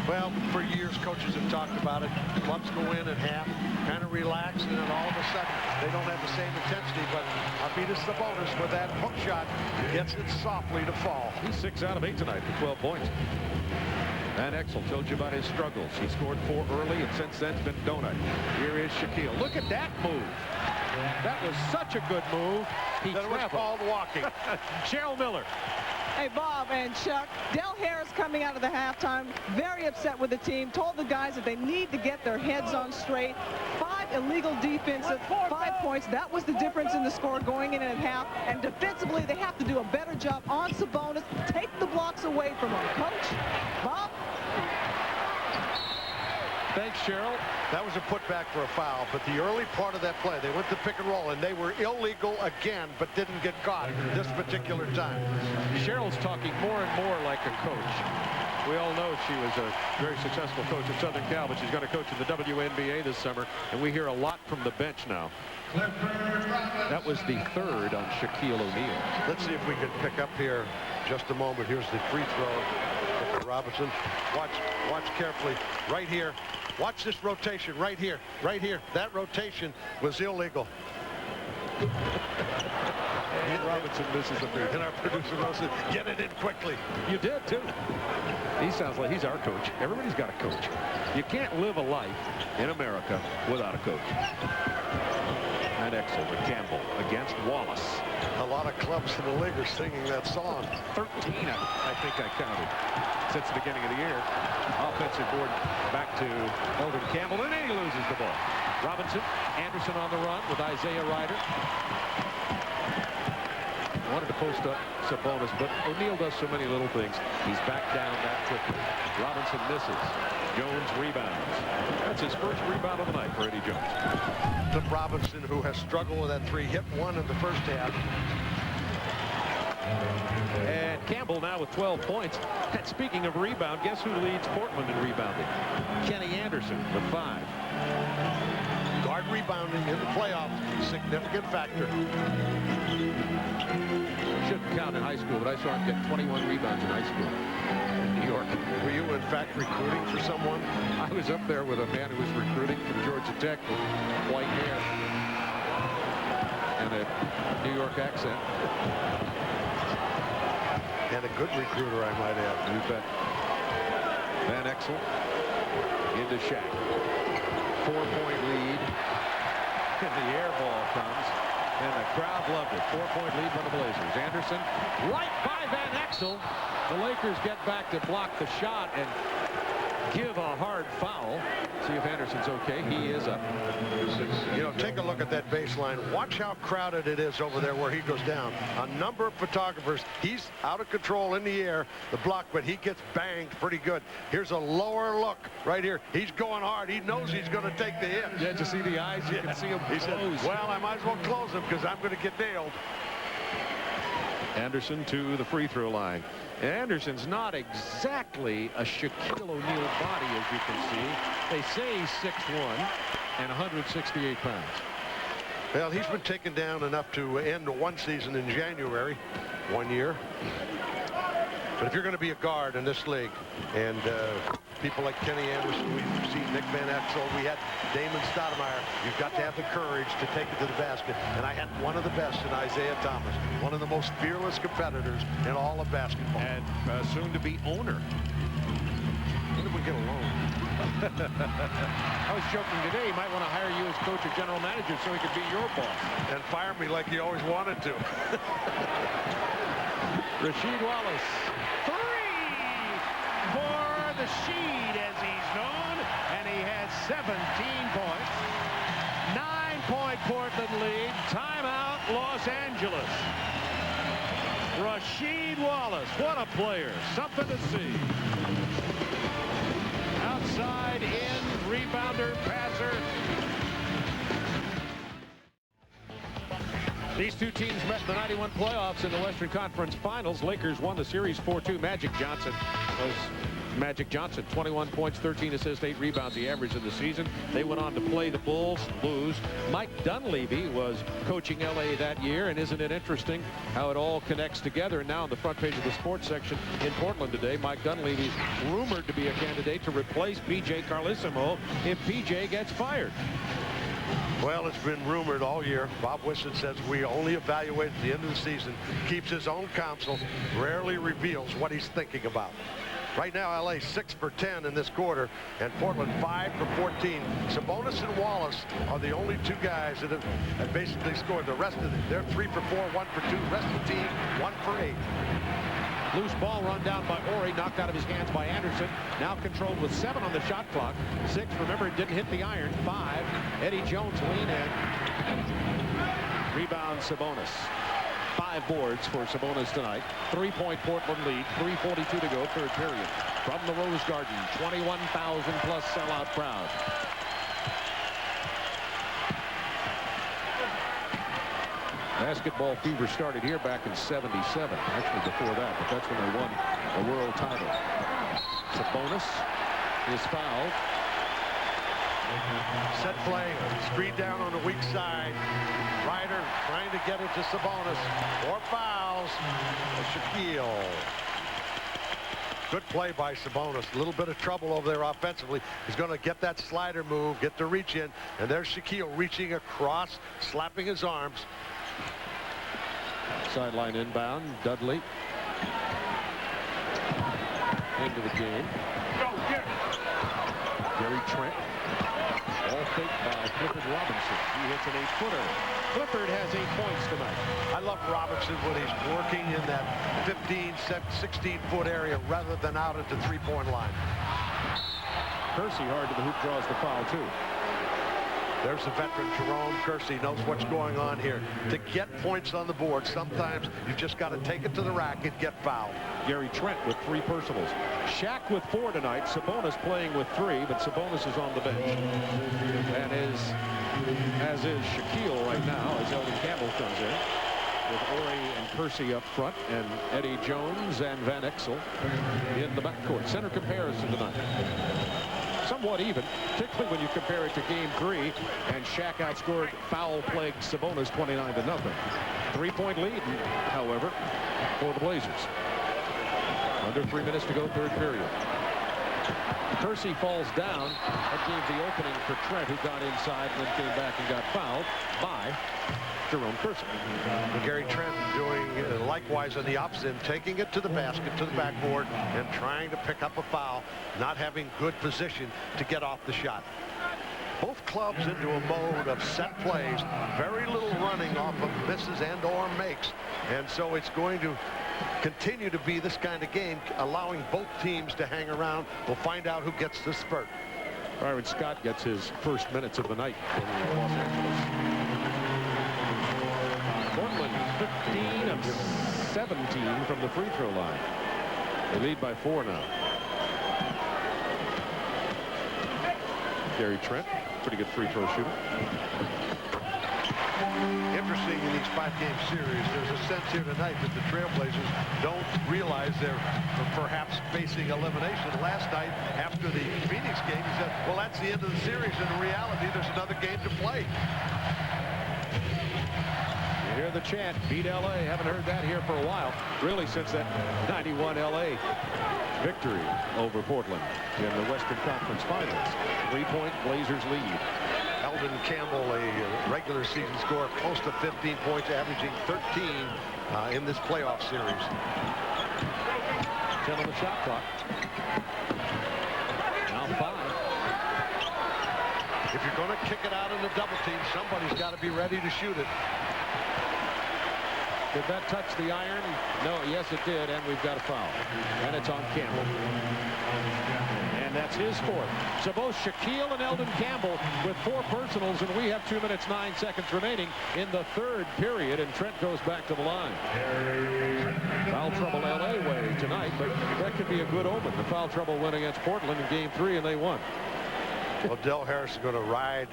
Well, for years, coaches have talked about it. Clubs go in at half, kind of relax, and then all of a sudden, they don't have the same intensity. But Arvydas Sabonis with that hook shot gets it softly to fall. He's 6 out of 8 tonight for 12 points. Van Exel told you about his struggles. He scored 4 early, and since then, it's been donut. Here is Shaquille. Look at that move. That was such a good move. He that was called walking. Cheryl Miller. Hey, Bob and Chuck, Del Harris coming out of the halftime, very upset with the team, told the guys that they need to get their heads on straight. 5 illegal defensive, 5 points. That was the difference in the score going in at half. And defensively, they have to do a better job on Sabonis. Take the blocks away from him. Coach, Bob? Thanks, Cheryl. That was a putback for a foul, but the early part of that play, they went to pick and roll, and they were illegal again, but didn't get caught this particular time. Cheryl's talking more and more like a coach. We all know she was a very successful coach at Southern Cal, but she's going to coach in the WNBA this summer, and we hear a lot from the bench now. That was the 3rd on Shaquille O'Neal. Let's see if we can pick up here just a moment. Here's the free throw for Robinson. Watch carefully. Right here. Watch this rotation right here. Right here. That rotation was illegal. And Robinson misses the free. And our producer Rosen, get it in quickly. You did, too. He sounds like he's our coach. Everybody's got a coach. You can't live a life in America without a coach. And Exel to Campbell against Wallace. A lot of clubs in the league are singing that song. 13, I think I counted, since the beginning of the year. Offensive board back to Eldon Campbell, and then he loses the ball. Robinson, Anderson on the run with Isaiah Ryder. Wanted to post up Sabonis, but O'Neal does so many little things. He's back down that quickly. Robinson misses. Jones rebounds. That's his first rebound of the night for Eddie Jones. Cliff Robinson, who has struggled with that 3, hit 1 in the first half. And Campbell now with 12 points. And speaking of rebound, guess who leads Portland in rebounding? Kenny Anderson with 5. Guard rebounding in the playoffs, significant factor. Shouldn't count in high school, but I saw him get 21 rebounds in high school in New York. Were you, in fact, recruiting for someone? I was up there with a man who was recruiting from Georgia Tech with white hair and a New York accent. And a good recruiter, I might add. You bet. Van Exel into Shaq. 4-point lead. And the air ball comes. And the crowd loved it. 4-point lead for the Blazers. Anderson right by Van Exel. The Lakers get back to block the shot and give a hard foul. See if Anderson's okay. He is up. You know, take a look at that baseline. Watch how crowded it is over there where he goes down. A number of photographers. He's out of control in the air, the block, but he gets banged pretty good. Here's a lower look right here. He's going hard. He knows he's going to take the hit. Yeah, did you see the eyes? You can see him close. He said, well, I might as well close him because I'm going to get nailed. Anderson to the free throw line. Anderson's not exactly a Shaquille O'Neal body, as you can see. They say he's 6'1" and 168 pounds. Well, he's been taken down enough to end one season in January, 1 year. But if you're going to be a guard in this league, and people like Kenny Anderson, we've seen Nick Van Exel, we had Damon Stoudemire, you've got to have the courage to take it to the basket. And I had one of the best in Isaiah Thomas, one of the most fearless competitors in all of basketball. And soon to be owner. When did we get a loan? I was joking today, he might want to hire you as coach or general manager so he could be your boss. And fire me like he always wanted to. Rasheed Wallace. 3 for the Sheed, as he's known, and he has 17 points. 9-point Portland lead. Timeout, Los Angeles. Rasheed Wallace, what a player. Something to see. Outside in, rebounder, passer. These two teams met in the 91 playoffs in the Western Conference Finals. Lakers won the series 4-2. Magic Johnson, 21 points, 13 assists, 8 rebounds he averaged in the season. They went on to play the Bulls, lose. Mike Dunleavy was coaching LA that year, and isn't it interesting how it all connects together? And now on the front page of the sports section in Portland today, Mike Dunleavy's rumored to be a candidate to replace P.J. Carlesimo if P.J. gets fired. Well, it's been rumored all year. Bob Wisson says we only evaluate at the end of the season, keeps his own counsel, rarely reveals what he's thinking about. Right now, LA 6 for 10 in this quarter, and Portland 5 for 14. Sabonis and Wallace are the only two guys that have basically scored. The rest of them, they're 3 for 4, 1 for 2. Rest of the team, 1 for 8. Loose ball run down by Ori, knocked out of his hands by Anderson. Now controlled with 7 on the shot clock. 6, remember, it didn't hit the iron. 5, Eddie Jones lean in. Rebound Sabonis. 5 boards for Sabonis tonight. 3-point Portland lead. 3:42 to go, third period. From the Rose Garden, 21,000 plus sellout crowd. Basketball fever started here back in '77. Actually before that, but that's when they won a world title. Sabonis is fouled. Set play, screen down on the weak side. Ryder trying to get it to Sabonis. 4 fouls. Shaquille. Good play by Sabonis. A little bit of trouble over there offensively. He's going to get that slider move, get the reach in, and there's Shaquille reaching across, slapping his arms. Sideline inbound, Dudley. Into the game. Gary Trent. All fake by Clifford Robinson. He hits an 8-footer. Clifford has 8 points tonight. I love Robinson when he's working in that 15, 16-foot area rather than out at the 3-point line. Kersey hard to the hoop, draws the foul too. There's the veteran Jerome Kersey, knows what's going on here. To get points on the board, sometimes you just got to take it to the rack and get fouled. Gary Trent with 3 personals. Shaq with 4 tonight. Sabonis playing with 3, but Sabonis is on the bench. And as is Shaquille right now, as Eldon Campbell comes in. With Ori and Kersey up front, and Eddie Jones and Van Exel in the backcourt. Center comparison tonight. Somewhat even, particularly when you compare it to Game 3, and Shaq outscored foul-plagued Sabonis 29-0. 3-point lead, however, for the Blazers. Under 3 minutes to go, third period. Kersey falls down. That gave the opening for Trent, who got inside and then came back and got fouled by Jerome Kersey. Gary Trent doing likewise on the opposite, taking it to the basket, to the backboard, and trying to pick up a foul, not having good position to get off the shot. Both clubs into a mode of set plays, very little running off of misses and or makes, and so it's going to continue to be this kind of game, allowing both teams to hang around. We'll find out who gets the spurt. Byron Scott gets his first minutes of the night for Los Angeles. Portland 15 of 17 from the free throw line. They lead by 4 now. Gary Trent, pretty good free throw shooter. Interesting in these 5-game series, there's a sense here tonight that the Trailblazers don't realize they're perhaps facing elimination. Last night, after the Phoenix game, he said, well, that's the end of the series. And in reality, there's another game to play. hear the chant, beat L.A. Haven't heard that here for a while, really since that 91 L.A. victory over Portland in the Western Conference Finals. 3-point Blazers lead. Eldon Campbell, a regular season score of close to 15 points, averaging 13 in this playoff series. 10 on the shot clock. Now 5. If you're going to kick it out in the double team, somebody's got to be ready to shoot it. Did that touch the iron? No, yes it did, and we've got a foul. And it's on Campbell. And that's his fourth. So both Shaquille and Eldon Campbell with 4 personals, and we have 2 minutes 9 seconds remaining in the third period, and Trent goes back to the line. Foul trouble L.A. way tonight, but that could be a good omen. The foul trouble went against Portland in Game 3, and they won. Well, Del Harris is going to ride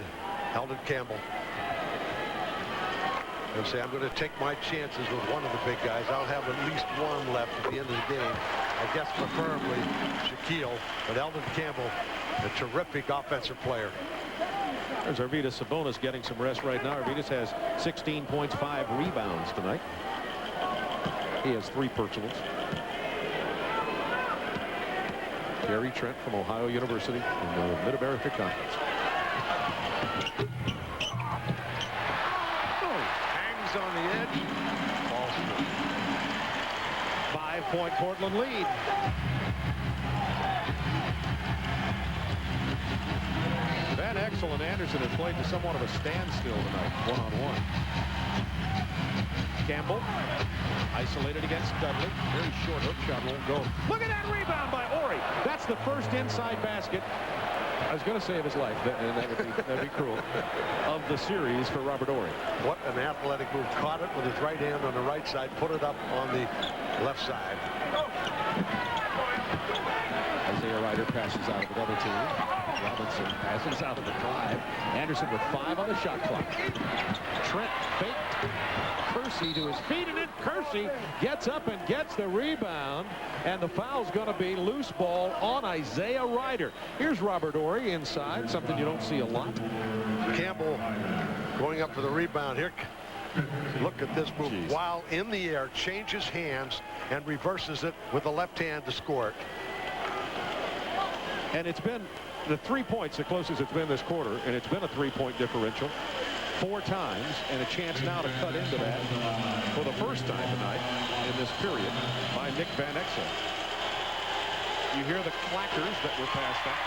Eldon Campbell. He'll say, I'm going to take my chances with one of the big guys. I'll have at least one left at the end of the game. I guess preferably Shaquille, but Eldon Campbell, a terrific offensive player. There's Arvydas Sabonis getting some rest right now. Arvydas has 16 points, 5 rebounds tonight. He has 3 personals. Gary Trent from Ohio University in the Mid-America Conference. On the edge. 5-point Portland lead. Van Exel and Anderson have played to somewhat of a standstill tonight, one-on-one. Campbell isolated against Dudley. Very short hook shot, won't go. Look at that rebound by Ori. That's the first inside basket. I was going to say of his life, and that'd be cruel, of the series for Robert Horry. What an athletic move. Caught it with his right hand on the right side, put it up on the left side. Isaiah Ryder passes out of the double team. Robinson passes out of the drive. Anderson with 5 on the shot clock. Trent faked Kersey to his feet, and then Kersey gets up and gets the rebound, and the foul's going to be loose ball on Isaiah Ryder. Here's Robert Horry inside, something you don't see a lot. Campbell going up for the rebound here. Look at this move. Jeez. While in the air, changes hands and reverses it with the left hand to score it. And it's been the 3 points, the closest it's been this quarter, and it's been a 3-point differential 4 times, and a chance now to cut into that for the first time tonight in this period by Nick Van Exel. You hear the clackers that were passed up.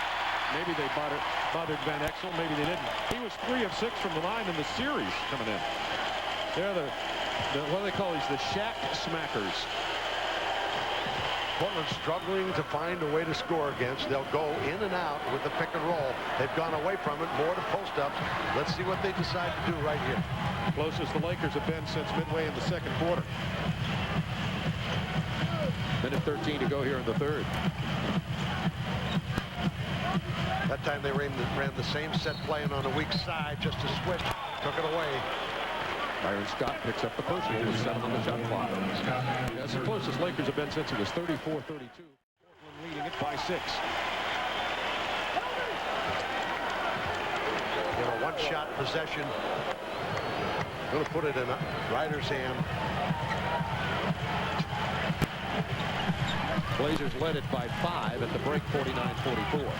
Maybe they bothered Van Exel, maybe they didn't. He was 3 of 6 from the line in the series coming in. They're the what do they call these? The Shaq Smackers. Portland struggling to find a way to score against. They'll go in and out with the pick and roll. They've gone away from it, more to post-ups. Let's see what they decide to do right here. Closest the Lakers have been since midway in the second quarter. Minute 13 to go here in the third. That time they ran the same set playing on the weak side, just a switch, took it away. Byron Scott picks up the personal with 7 on the shot clock. That's the closest Lakers have been since it was 34-32. Portland leading it by 6. In a one-shot possession. Going to put it in Ryder's hand. Blazers led it by 5 at the break, 49-44.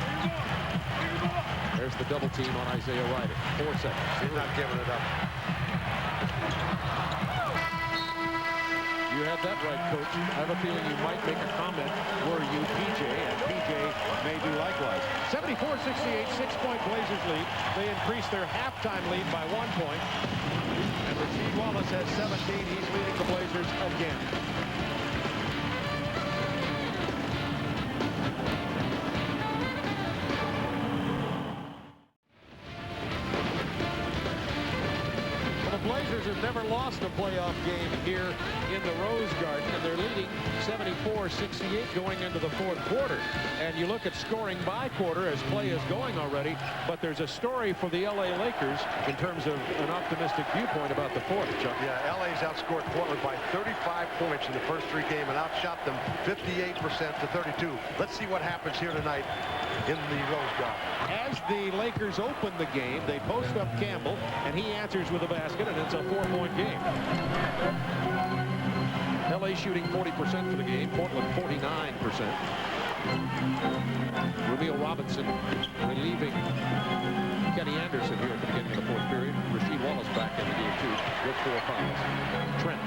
There's the double team on Isaiah Ryder. 4 seconds. He's not giving it up. You had that right, Coach. I have a feeling you might make a comment were you PJ, and PJ may do likewise. 74-68, 6-point Blazers lead. They increased their halftime lead by 1 point. And Rasheed Wallace has 17. He's leading the Blazers again. Blazers have never lost a playoff game here in the Rose Garden, and they're leading 74-68 84-68 going into the fourth quarter. And you look at scoring by quarter as play is going already, but there's a story for the LA Lakers in terms of an optimistic viewpoint about the fourth, Chuck. Yeah, LA's outscored Portland by 35 points in the first 3 games and outshot them 58% to 32. Let's see what happens here tonight in the Rose Garden. As the Lakers open the game, they post up Campbell, and he answers with a basket, and it's a 4-point game. LA shooting 40% for the game, Portland 49%. Ramil Robinson relieving Kenny Anderson here at the beginning of the fourth period. Rasheed Wallace back in the game too with 4 fouls. Trent.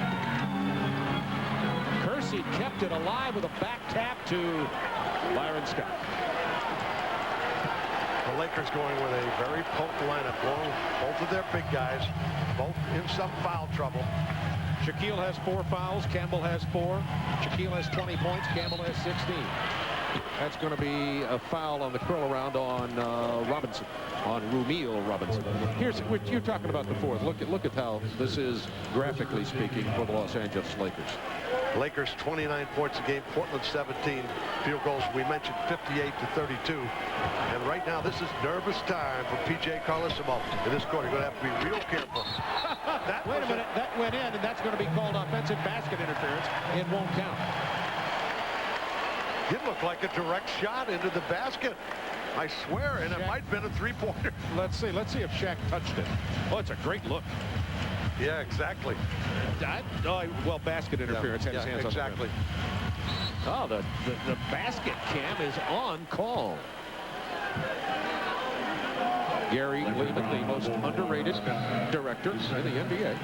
Kersey kept it alive with a back tap to Byron Scott. The Lakers going with a very potent lineup, going both of their big guys, both in some foul trouble. Shaquille has 4 fouls. Campbell has 4. Shaquille has 20 points. Campbell has 16. That's going to be a foul on the curl around on Robinson, on Ramil Robinson. Here's what you're talking about the fourth. Look at how this is graphically speaking for the Los Angeles Lakers. Lakers 29 points a game, Portland 17. Field goals, we mentioned 58 to 32. And right now, this is nervous time for P.J. Carlesimo in this quarter. You're going to have to be real careful. Wait a minute, that went in, and that's going to be called offensive basket interference. It won't count. It looked like a direct shot into the basket. I swear, and it might have been a 3-pointer. Let's see if Shaq touched it. Oh, it's a great look. Yeah, exactly. Well, basket interference. Had his hands exactly. On the the basket cam is on call. Gary Lehman, the most underrated director in the NBA.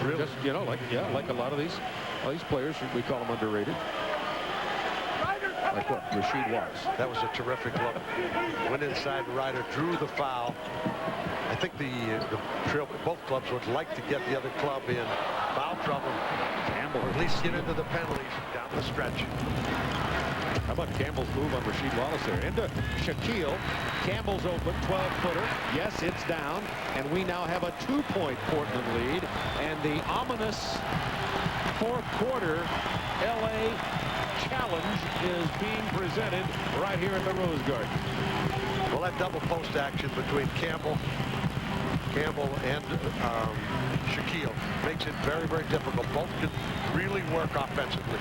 Really? Just, you know, like a lot of these players, we call them underrated. Like what? Rasheed Wallace. That was a terrific look. Went inside, Ryder drew the foul. I think both clubs would like to get the other club in foul trouble, or at least get into the penalties down the stretch. How about Campbell's move on Rasheed Wallace there? Into Shaquille. Campbell's open, 12-footer. Yes, it's down, and we now have a 2-point Portland lead. And the ominous fourth quarter LA challenge is being presented right here at the Rose Garden. Well, that double post action between Campbell and Shaquille makes it very, very difficult. Both can really work offensively.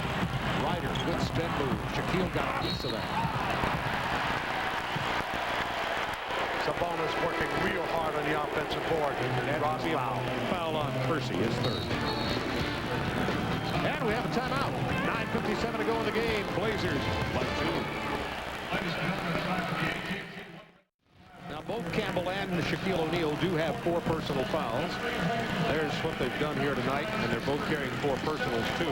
Ryder, good spin move. Shaquille got a piece of that. Sabonis working real hard on the offensive board. And draws foul on Kersey, his third. And we have a timeout. 9:57 to go in the game. Blazers by 2. Now both Campbell and Shaquille O'Neal do have 4 personal fouls. There's what they've done here tonight, and they're both carrying 4 personals too.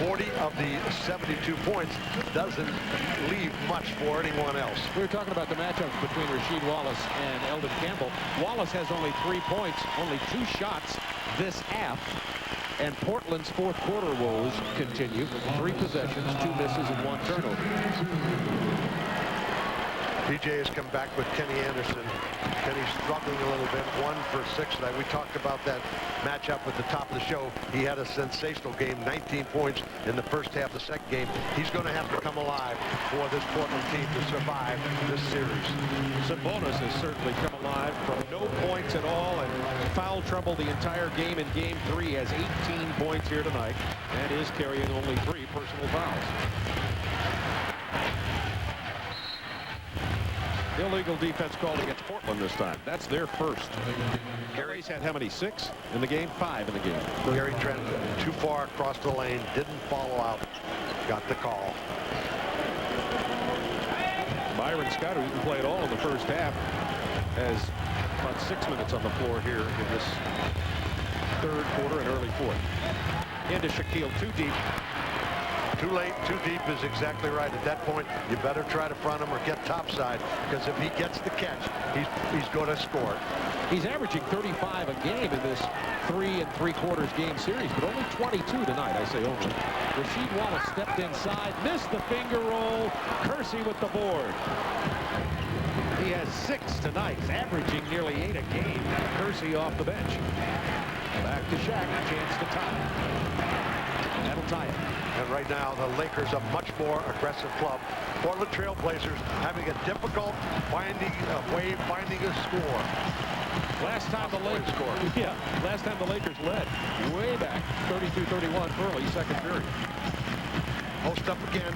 40 of the 72 points doesn't leave much for anyone else. We were talking about the matchups between Rasheed Wallace and Eldon Campbell. Wallace has only 3 points, only 2 shots this half. And Portland's fourth quarter woes continue. 3 possessions, 2 misses, and 1 turnover. PJ has come back with Kenny Anderson. Kenny's struggling a little bit, 1 for 6 tonight. We talked about that matchup at the top of the show. He had a sensational game, 19 points in the first half of the second game. He's going to have to come alive for this Portland team to survive this series. Sabonis has certainly come alive from no points at all and foul trouble the entire game in Game 3. Has 18 points here tonight and is carrying only 3 personal fouls. Illegal defense called against Portland this time. That's their first. Gary's had how many? 6 in the game? 5 in the game. Gary Trent too far across the lane, didn't follow out, got the call. Byron Scott, who didn't play at all in the first half, has about 6 minutes on the floor here in this third quarter and early fourth. Into Shaquille, too deep. Too late, too deep is exactly right. At that point, you better try to front him or get topside, because if he gets the catch, he's going to score. He's averaging 35 a game in this 3 3/4 game series, but only 22 tonight. I say only. Rasheed Wallace stepped inside, missed the finger roll. Kersey with the board. He has 6 tonight. He's averaging nearly 8 a game. Kersey off the bench. Back to Shaq, chance to tie. That'll tie it. And right now, the Lakers, a much more aggressive club. Portland Trail Blazers having a difficult finding a score. Last time the Lakers led way back 32-31 early second period. Post up again.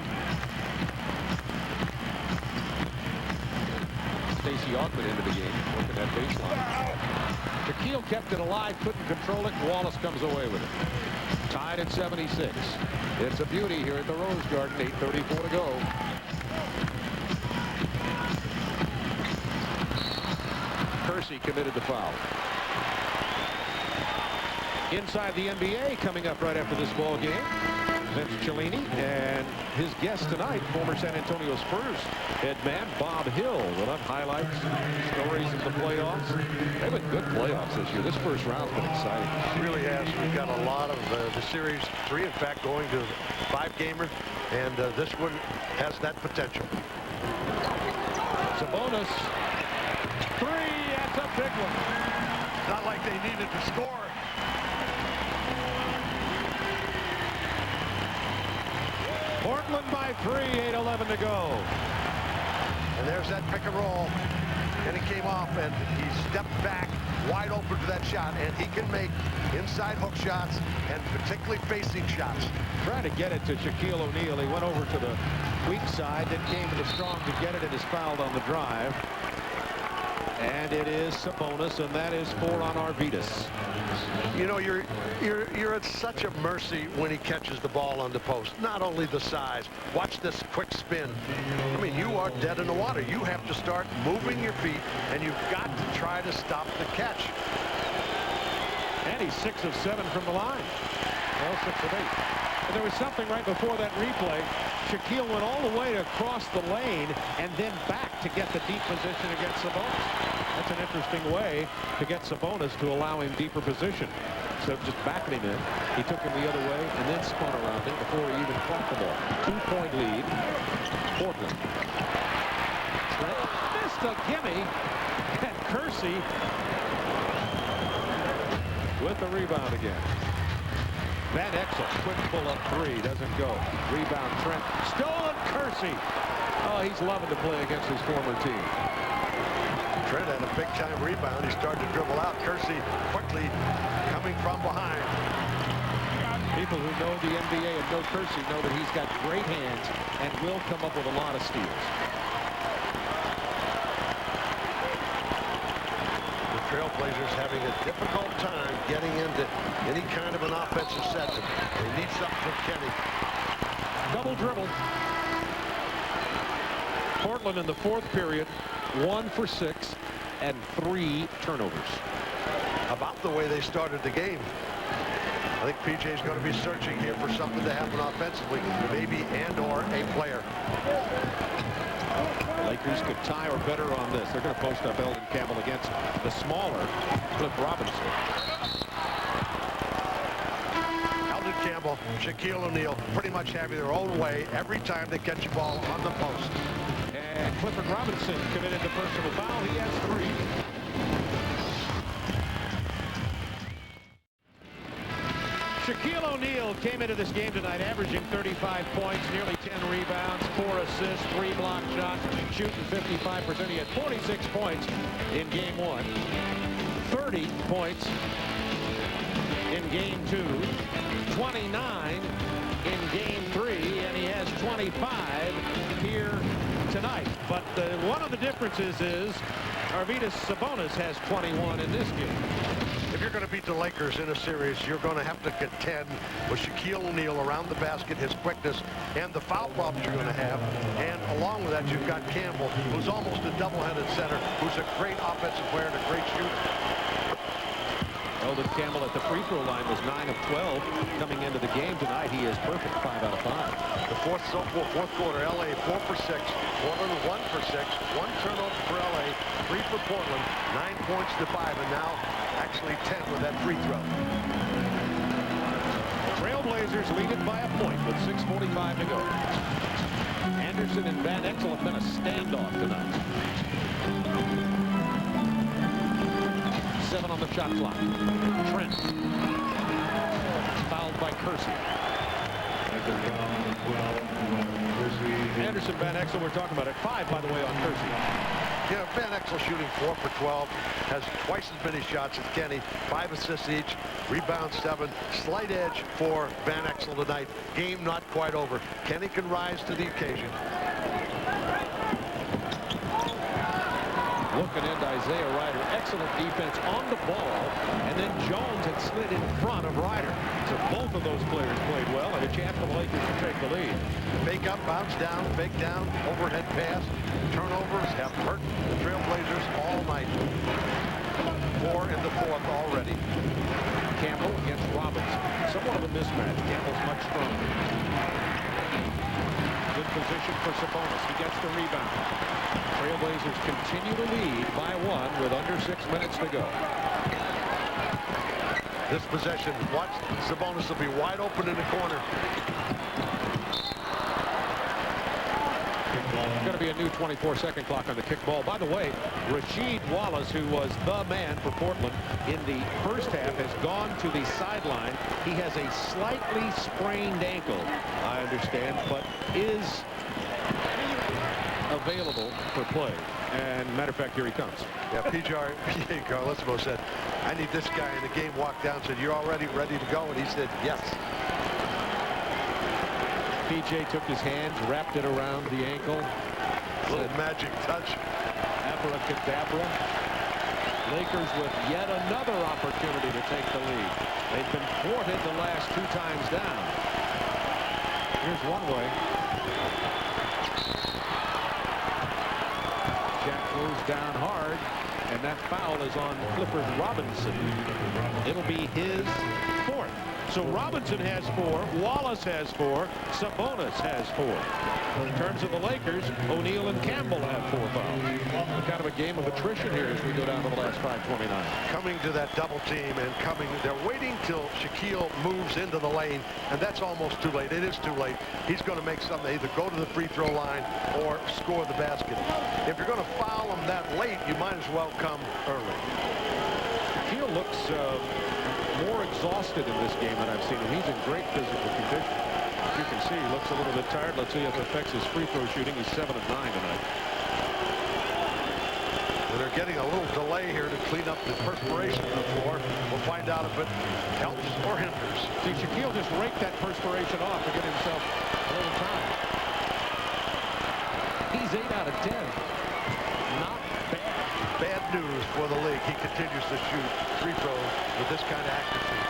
Stacey Augman into the game, working that baseline. Shaquille kept it alive, couldn't control it. Wallace comes away with it. Tied at 76. It's a beauty here at the Rose Garden. 8:34 to go. Kersey committed the foul. Inside the NBA coming up right after this ball game. Vince Cellini and his guest tonight, former San Antonio Spurs head man Bob Hill. We'll have highlights, stories of the playoffs. They've been good playoffs this year. This first round's been exciting. It really has. We've got a lot of the series 3, in fact, going to 5-gamer, and this one has that potential. Sabonis, 3. That's a big one. Not like they needed to score. Portland by 3, 8:11 to go. And there's that pick and roll. And he came off and he stepped back wide open to that shot. And he can make inside hook shots and particularly facing shots. Trying to get it to Shaquille O'Neal. He went over to the weak side, then came to the strong to get it, and is fouled on the drive. And it is Sabonis, and that is 4 on Arvidas. You know, you're at such a mercy when he catches the ball on the post. Not only the size. Watch this quick spin. I mean, you are dead in the water. You have to start moving your feet, and you've got to try to stop the catch. And he's 6 of 7 from the line. Well, 6 of 8. And there was something right before that replay. Shaquille went all the way to cross the lane and then back to get the deep position against Sabonis. That's an interesting way to get Sabonis to allow him deeper position. So just backing him in, he took him the other way and then spun around him before he even caught the ball. 2-point lead, Portland. Trent missed a gimme, and Kersey with the rebound again. Van Exel, quick pull-up 3, doesn't go. Rebound, Trent. Stolen, Kersey. Oh, he's loving to play against his former team. Trent had a big-time rebound. He started to dribble out. Kersey quickly coming from behind. People who know the NBA and know Kersey know that he's got great hands and will come up with a lot of steals. The Trailblazers having a difficult time getting into any kind of an offensive set. They need something from Kenny. Double dribble. Portland in the 4th period, 1 for 6 and 3 turnovers. About the way they started the game. I think PJ's going to be searching here for something to happen offensively, maybe and/or a player. Lakers could tie or better on this. They're going to post up Eldon Campbell against the smaller Cliff Robinson. Eldon Campbell, Shaquille O'Neal pretty much having their own way every time they catch a ball on the post. And Clifford Robinson committed the personal foul. He has 3. Shaquille O'Neal came into this game tonight averaging 35 points, nearly 10 rebounds, 4 assists, 3 block shots, shooting 55%. He had 46 points in game 1, 30 points in game 2, 29 in game 3, and he has 25 here tonight. But one of the differences is Arvidas Sabonis has 21 in this game. If you're going to beat the Lakers in a series, you're going to have to contend with Shaquille O'Neal around the basket, his quickness, and the foul problems you're going to have. And along with that, you've got Campbell, who's almost a double-headed center, who's a great offensive player and a great shooter. Eldon Campbell at the free throw line was 9 of 12 coming into the game tonight. He is perfect, 5 out of 5. The fourth quarter, LA 4 for 6, Portland 1 for 6, 1 turnover for LA, 3 for Portland, 9 points to 5, and now actually 10 with that free throw. Trailblazers lead it by a point with 6:45 to go. Anderson and Van Exel have been a standoff tonight. 7 on the shot clock. Trent fouled by Kersey. Anderson, Van Exel, we're talking about it. 5, by the way, on Kersey. Yeah, Van Exel shooting 4 for 12, has twice as many shots as Kenny, 5 assists each, rebound 7, slight edge for Van Exel tonight. Game not quite over. Kenny can rise to the occasion. Looking into Isaiah Ryder. Excellent defense on the ball. And then Jones had slid in front of Ryder. So both of those players played well and a chance for the Lakers to take the lead. Fake up, bounce down, fake down, overhead pass. Turnovers have hurt the Trailblazers all night. 4 in the 4th already. Campbell against Robbins. Somewhat of a mismatch. Campbell's much stronger. Good position for Sabonis. He gets the rebound. Trailblazers continue to lead by 1 with under 6 minutes to go. This possession, watch Sabonis will be wide open in the corner. Going to be a new 24-second clock on the kickball. By the way, Rasheed Wallace, who was the man for Portland in the first half, has gone to the sideline. He has a slightly sprained ankle, I understand, but is available for play. And matter of fact, here he comes. Yeah, P.J. Carlesimo said, I need this guy in the game. Walked down, said, you're already ready to go? And he said, yes. P.J. took his hands, wrapped it around the ankle. Little magic touch. Abracadabra. Lakers with yet another opportunity to take the lead. They've been thwarted the last 2 times down. Here's one way. Jack goes down hard, and that foul is on Clifford Robinson. It'll be his 4th. So Robinson has 4, Wallace has 4, Sabonis has 4. In terms of the Lakers, O'Neal and Campbell have 4 fouls. Kind of a game of attrition here as we go down to the last 5:29. Coming to that double team and they're waiting till Shaquille moves into the lane, and that's almost too late. It is too late. He's going to make something, either go to the free throw line or score the basket. If you're going to foul him that late, you might as well come early. Shaquille looks more exhausted in this game than I've seen him. He's in great physical condition. As you can see, he looks a little bit tired. Let's see if it affects his free throw shooting. He's 7 of 9 tonight. And they're getting a little delay here to clean up the perspiration on the floor. We'll find out if it helps or hinders. See, Shaquille just raked that perspiration off to get himself a little time. He's 8 out of 10. Not bad. Bad news for the league. He continues to shoot free throws with this kind of accuracy.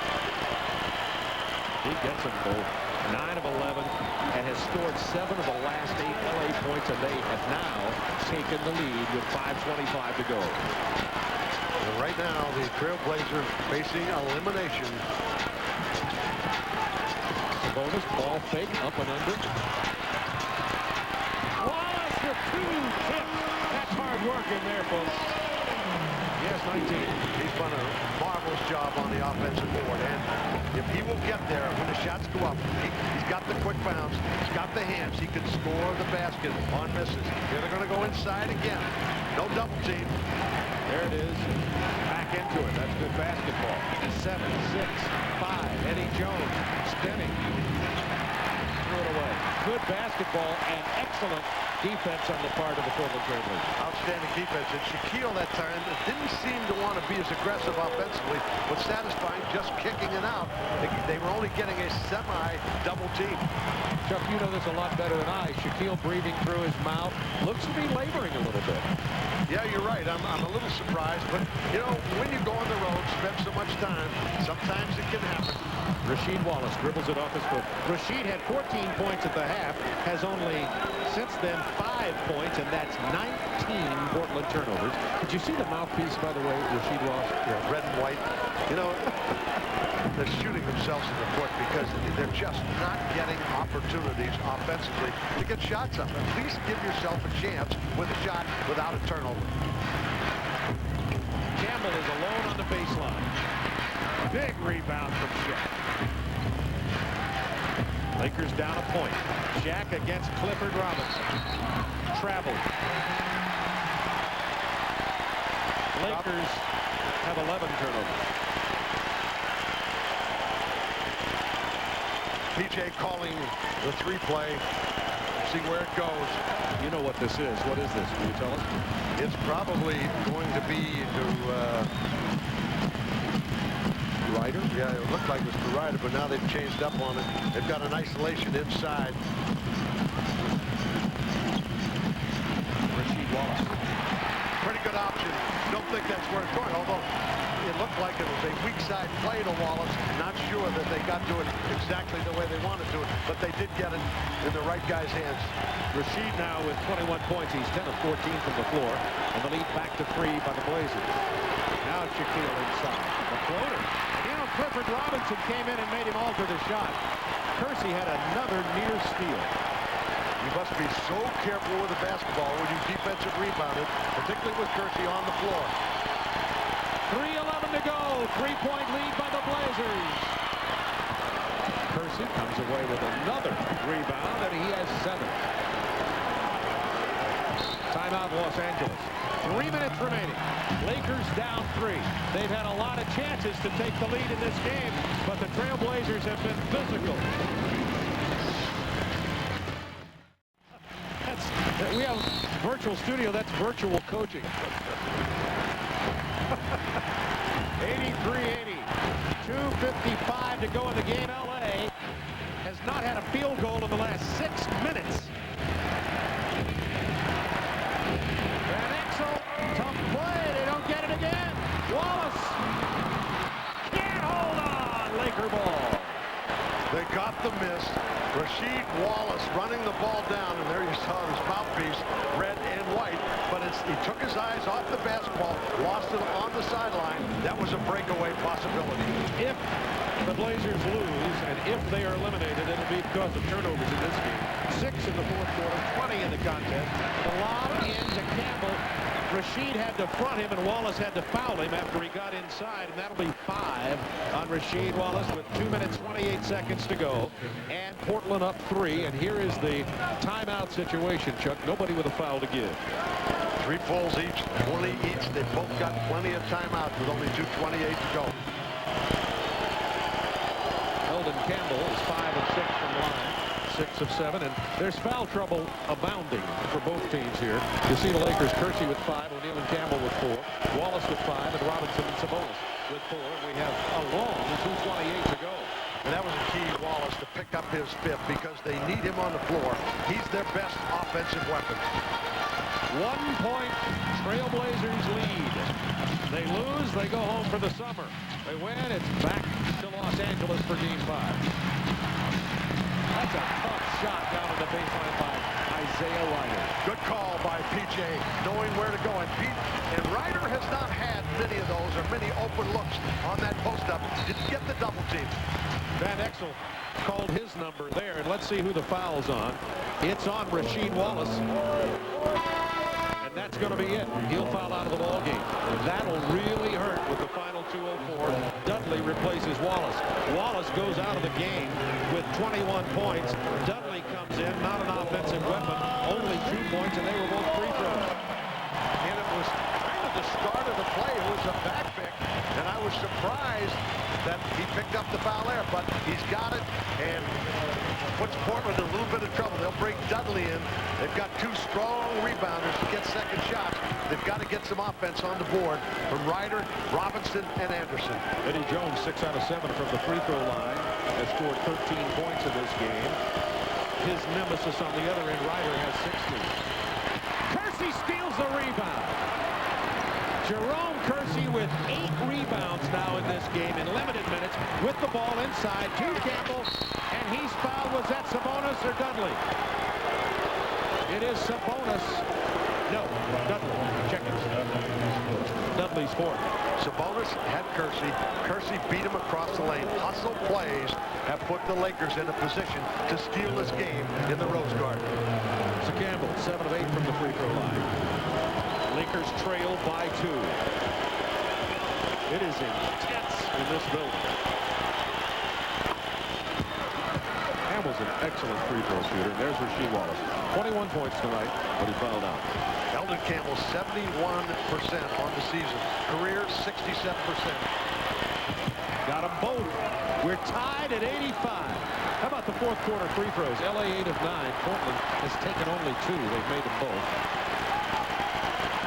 He gets them both. 9 of 11 and has scored 7 of the last 8 LA points, and they have now taken the lead with 5:25 to go. And right now, the Trailblazers facing elimination. Sabonis, ball fake, up and under. Wallace with 2 tips. That's hard work in there, folks. Yes, 19. He's done a marvelous job on the offensive board, and if he will get there when the shots go up, he's got the quick bounce, he's got the hands, he can score the basket on misses. They're going to go inside again. No double team. There it is. Back into it. That's good basketball. 7, 6, 5. Eddie Jones spinning. Threw it away. Good basketball and excellent defense on the part of the Portland Trailblazers. Outstanding defense. And Shaquille that time didn't seem to want to be as aggressive offensively, but satisfying just kicking it out. They were only getting a semi-double team. Chuck, you know this a lot better than I. Shaquille breathing through his mouth. Looks to be laboring a little bit. Yeah, you're right. I'm a little surprised, but, you know, when you go on the road, spend so much time, sometimes it can happen. Rasheed Wallace dribbles it off his foot. Rasheed had 14 points at the half, has only, since then, 5 points, and that's 19 Portland turnovers. Did you see the mouthpiece, by the way, Rasheed Wallace? Yeah, red and white. You know, they're shooting themselves in the foot because they're just not getting opportunities offensively to get shots up. At least give yourself a chance with a shot without a turnover. Campbell is alone on the baseline. Big rebound from Shaq. Lakers down a point. Shaq against Clifford Robinson. Traveled. Lakers have 11 turnovers. PJ calling the 3-play. See where it goes. You know what this is. What is this? Can you tell us? It's probably going to be to Ryder? yeah, it looked like it was to Ryder, but now they've changed up on it. They've got an isolation inside. Rasheed Wallace. Pretty good option. Don't think that's where it's going, although it looked like it was a weak side play to Wallace. Not sure that they got to it exactly the way they wanted to it, but they did get it in the right guy's hands. Rasheed now with 21 points. He's 10 of 14 from the floor, and the lead back to 3 by the Blazers. Now Shaquille inside. The floater. You know, Clifford Robinson came in and made him alter the shot. Kersey had another near steal. You must be so careful with the basketball when you defensive rebounded, particularly with Kersey on the floor. 3:11 to go. 3-point lead by the Blazers. Kersey comes away with another rebound, and he has 7. Timeout, Los Angeles. 3 minutes remaining. Lakers down 3. They've had a lot of chances to take the lead in this game, but the Trailblazers have been physical. We have virtual studio. That's virtual coaching. 83-80. 2:55 to go in the game. LA has not had a field goal in the last 6 minutes. Van Exel, tough play. They don't get it again. Wallace can't hold on. Laker ball. They got the miss. Rasheed Wallace running the ball down, and there you saw his mouthpiece, red and white, but he took his eyes off the basketball, lost it on the sideline. That was a breakaway possibility. If the Blazers lose, and if they are eliminated, it'll be because of turnovers in this game. 6 in the fourth quarter, 20 in the contest. The lob into Campbell. Rasheed had to front him, and Wallace had to foul him after he got inside, and that'll be 5 on Rasheed Wallace with 2 minutes, 28 seconds to go. And Portland up 3, and here is the timeout situation, Chuck. Nobody with a foul to give. 3 fouls each, 20 each. They both got plenty of timeouts with only 2:28 to go. Eldon Campbell is 5 of 6 from the line. 6 of 7, and there's foul trouble abounding for both teams here. You see the Lakers, Kersey with 5, O'Neal and Campbell with 4, Wallace with 5, and Robinson and Sabonis with 4. And we have a long 2:28 to go. And that was a key, Wallace, to pick up his 5th because they need him on the floor. He's their best offensive weapon. 1 point, Trailblazers lead. They lose, they go home for the summer. They win, it's back to Los Angeles for Game 5. That's a tough shot down at the baseline by Isaiah Ryder. Good call by PJ, knowing where to go. And Ryder has not had many of those or many open looks on that post-up. Didn't get the double team. Van Exel called his number there, and let's see who the foul's on. It's on Rasheed Wallace. And that's going to be it. He'll foul out of the ball game. That'll really hurt with the final 2:04. Dudley replaces Wallace. Wallace goes out of the game with 21 points. Dudley comes in, not an offensive weapon, only 2 points, and they were both free throws. And it was kind of the start of the play. It was a back pick, and I was surprised that he picked up the foul there, but he's got it and puts Portland in a little bit of trouble. They'll bring Dudley in. They've got 2 strong rebounders to get second shots. They've got to get some offense on the board from Ryder, Robinson, and Anderson. Eddie Jones, 6 out of 7 from the free throw line, has scored 13 points in this game. His nemesis on the other end, Ryder, has 16. Kersey steals the rebound. Jerome Kersey with 8 rebounds now in this game in limited minutes with the ball inside to Campbell, and he's fouled. Was that Sabonis or Dudley? It is Sabonis. No, Dudley. Check it. Dudley's fourth. Sabonis had Kersey. Kersey beat him across the lane. Hustle plays have put the Lakers in a position to steal this game in the Rose Garden. So Campbell, 7 of 8 from the free throw line. Lakers trail by 2. It is intense in this building. Campbell's an excellent free throw shooter. And there's Rasheed Wallace. 21 points tonight, but he fouled out. Eldon Campbell, 71% on the season. Career, 67%. Got them both. We're tied at 85. How about the fourth quarter free throws? LA 8 of 9. Portland has taken only 2. They've made them both.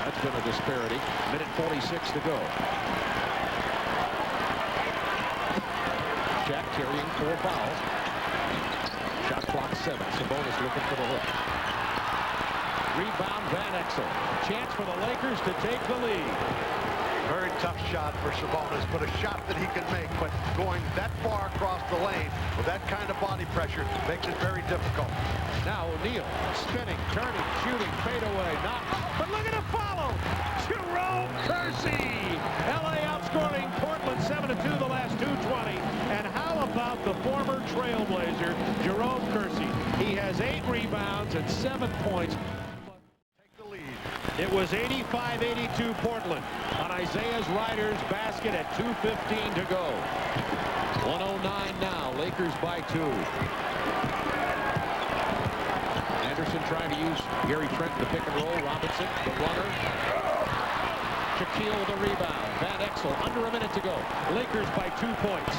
That's been a disparity. Minute 46 to go. Jack carrying 4 fouls. Shot clock 7. Sabonis looking for the hook. Rebound Van Exel. Chance for the Lakers to take the lead. Very tough shot for Sabonis, but a shot that he can make. But going that far across the lane with that kind of body pressure makes it very difficult. Now O'Neal spinning, turning, shooting, fade away, not. But look at the follow. Jerome Kersey. LA outscoring Portland 7-2 the last 2:20. And how about the former Trailblazer, Jerome Kersey? He has 8 rebounds and 7 points. Take the lead. It was 85-82 Portland on Isaiah's Riders basket at 2:15 to go. 109 now. Lakers by 2. Anderson trying to use Gary Trent the pick and roll. Robinson, the runner. Shaquille the rebound. Van Exel under a minute to go. Lakers by 2 points.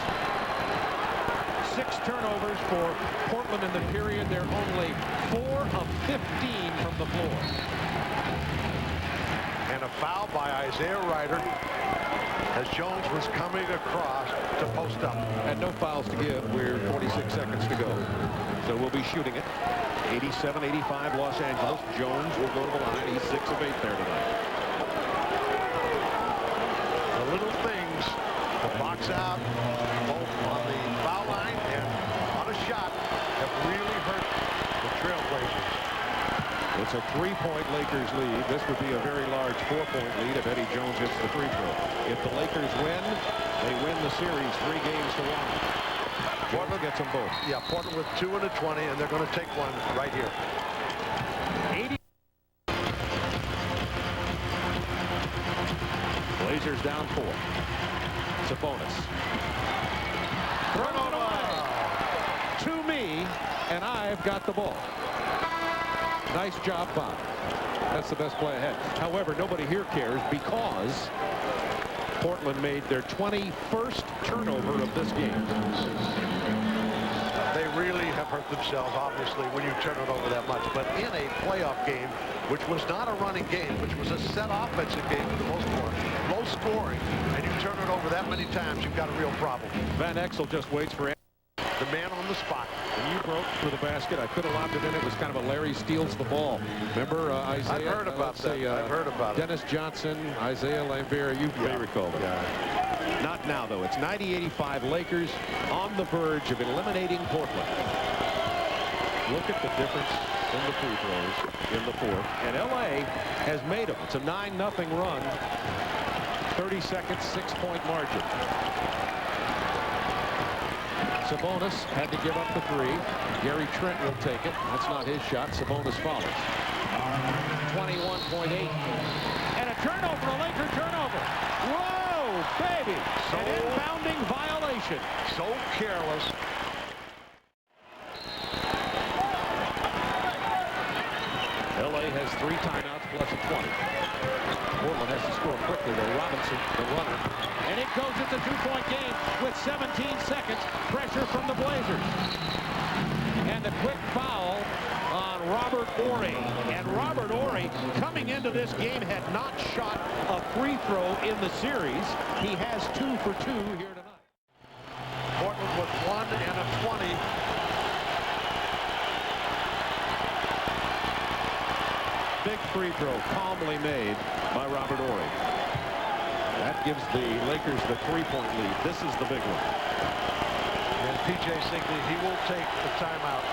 6 turnovers for Portland in the period. They're only 4 of 15 from the floor. And a foul by Isaiah Ryder as Jones was coming across to post up. And no fouls to give. We're 46 seconds to go. So we'll be shooting it. 87-85 Los Angeles. Jones will go to the line. He's 6 of 8 there tonight. The little things, the box out, both on the foul line and on a shot, have really hurt the Trailblazers. It's a 3-point Lakers lead. This would be a very large 4-point lead if Eddie Jones hits the free throw. If the Lakers win, they win the series 3 games to 1. Portland gets them both. Yeah, Portland with 2 and a 20, and they're going to take one right here. 80. Blazers down 4. Sabonis. Thrown it away. To me, and I've got the ball. Nice job, Bob. That's the best play ahead. However, nobody here cares because Portland made their 21st turnover of this game. They really have hurt themselves, obviously, when you turn it over that much. But in a playoff game, which was not a running game, which was a set offensive game for the most part, low scoring, and you turn it over that many times, you've got a real problem. Van Exel just waits for The man on the spot. When you broke for the basket, I could have lobbed it in. It was kind of a Larry steals the ball. Remember Isaiah? I've heard about that. I've heard about Dennis Johnson, Isaiah Lambert. You may recall that. Yeah. Not now, though. It's 90-85 Lakers on the verge of eliminating Portland. Look at the difference in the free throws in the fourth. And L.A. has made them. It's a 9-0 run. 30 seconds, 6-point margin. Sabonis had to give up the 3. Gary Trent will take it. That's not his shot. Sabonis follows. 21.8. And a turnover, a Laker turnover. Whoa, baby. An inbounding violation. So careless. LA has 3 timeouts plus a 20. Portland has to score quickly, though. Robinson, the runner. And it goes. It's a 2-point game with 17 seconds. Pressure from the Blazers. And the quick foul on Robert Horry. And Robert Horry, coming into this game, had not shot a free throw in the series. He has 2 for 2 here tonight. Portland with 1 and a 20. Big free throw, calmly made by Robert Horry. That gives the Lakers the 3-point lead. This is the big one. And P.J. Sigley, he will take the timeout.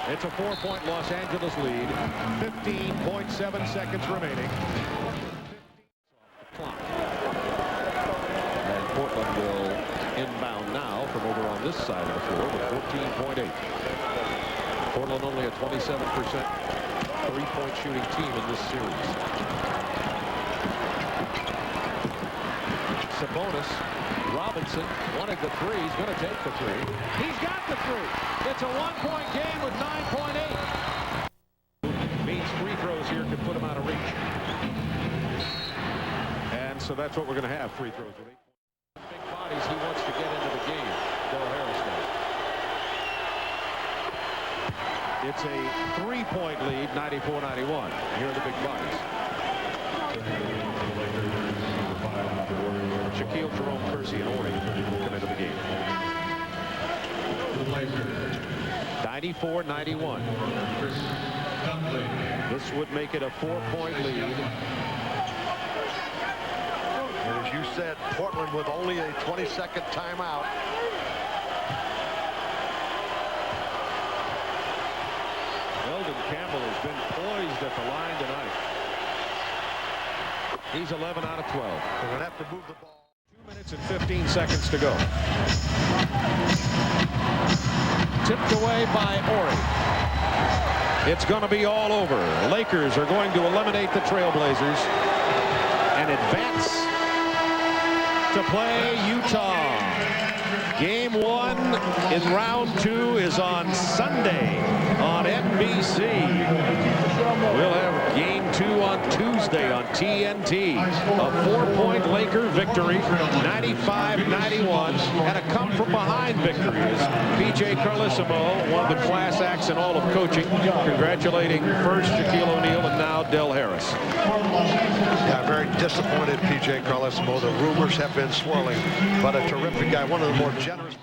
It's a 4-point Los Angeles lead. 15.7 seconds remaining. And Portland will inbound now from over on this side of the floor with 14.8. Portland only a 27% 3-point shooting team in this series. Sabonis, Robinson wanted the 3. He's going to take the 3. He's got the 3. It's a 1-point game with 9.8. Means free throws here could put him out of reach. And so that's what we're going to have. Free throws with 8 big bodies. He wants to get into the game. Del Harris does. It's a 3-point lead, 94-91. Here are the big bodies. Shaquille, Jerome, Kersey, and Ori come into the game. 94-91. This would make it a 4-point lead. And as you said, Portland with only a 20-second timeout. Eldon Campbell has been poised at the line tonight. He's 11 out of 12. They're going to have to move the ball. 2 minutes and 15 seconds to go. Tipped away by Ori. It's going to be all over. Lakers are going to eliminate the Trailblazers and advance to play Utah. Game 1 in round 2 is on Sunday on NBC. We'll have game 2 on Tuesday on TNT. A 4-point Laker victory, 95-91, and a come-from-behind victory as P.J. Carlesimo, one of the class acts in all of coaching, congratulating first Shaquille O'Neal and now Del Harris. Yeah, very disappointed P.J. Carlesimo. The rumors have been swirling, but a terrific guy, one of the more generous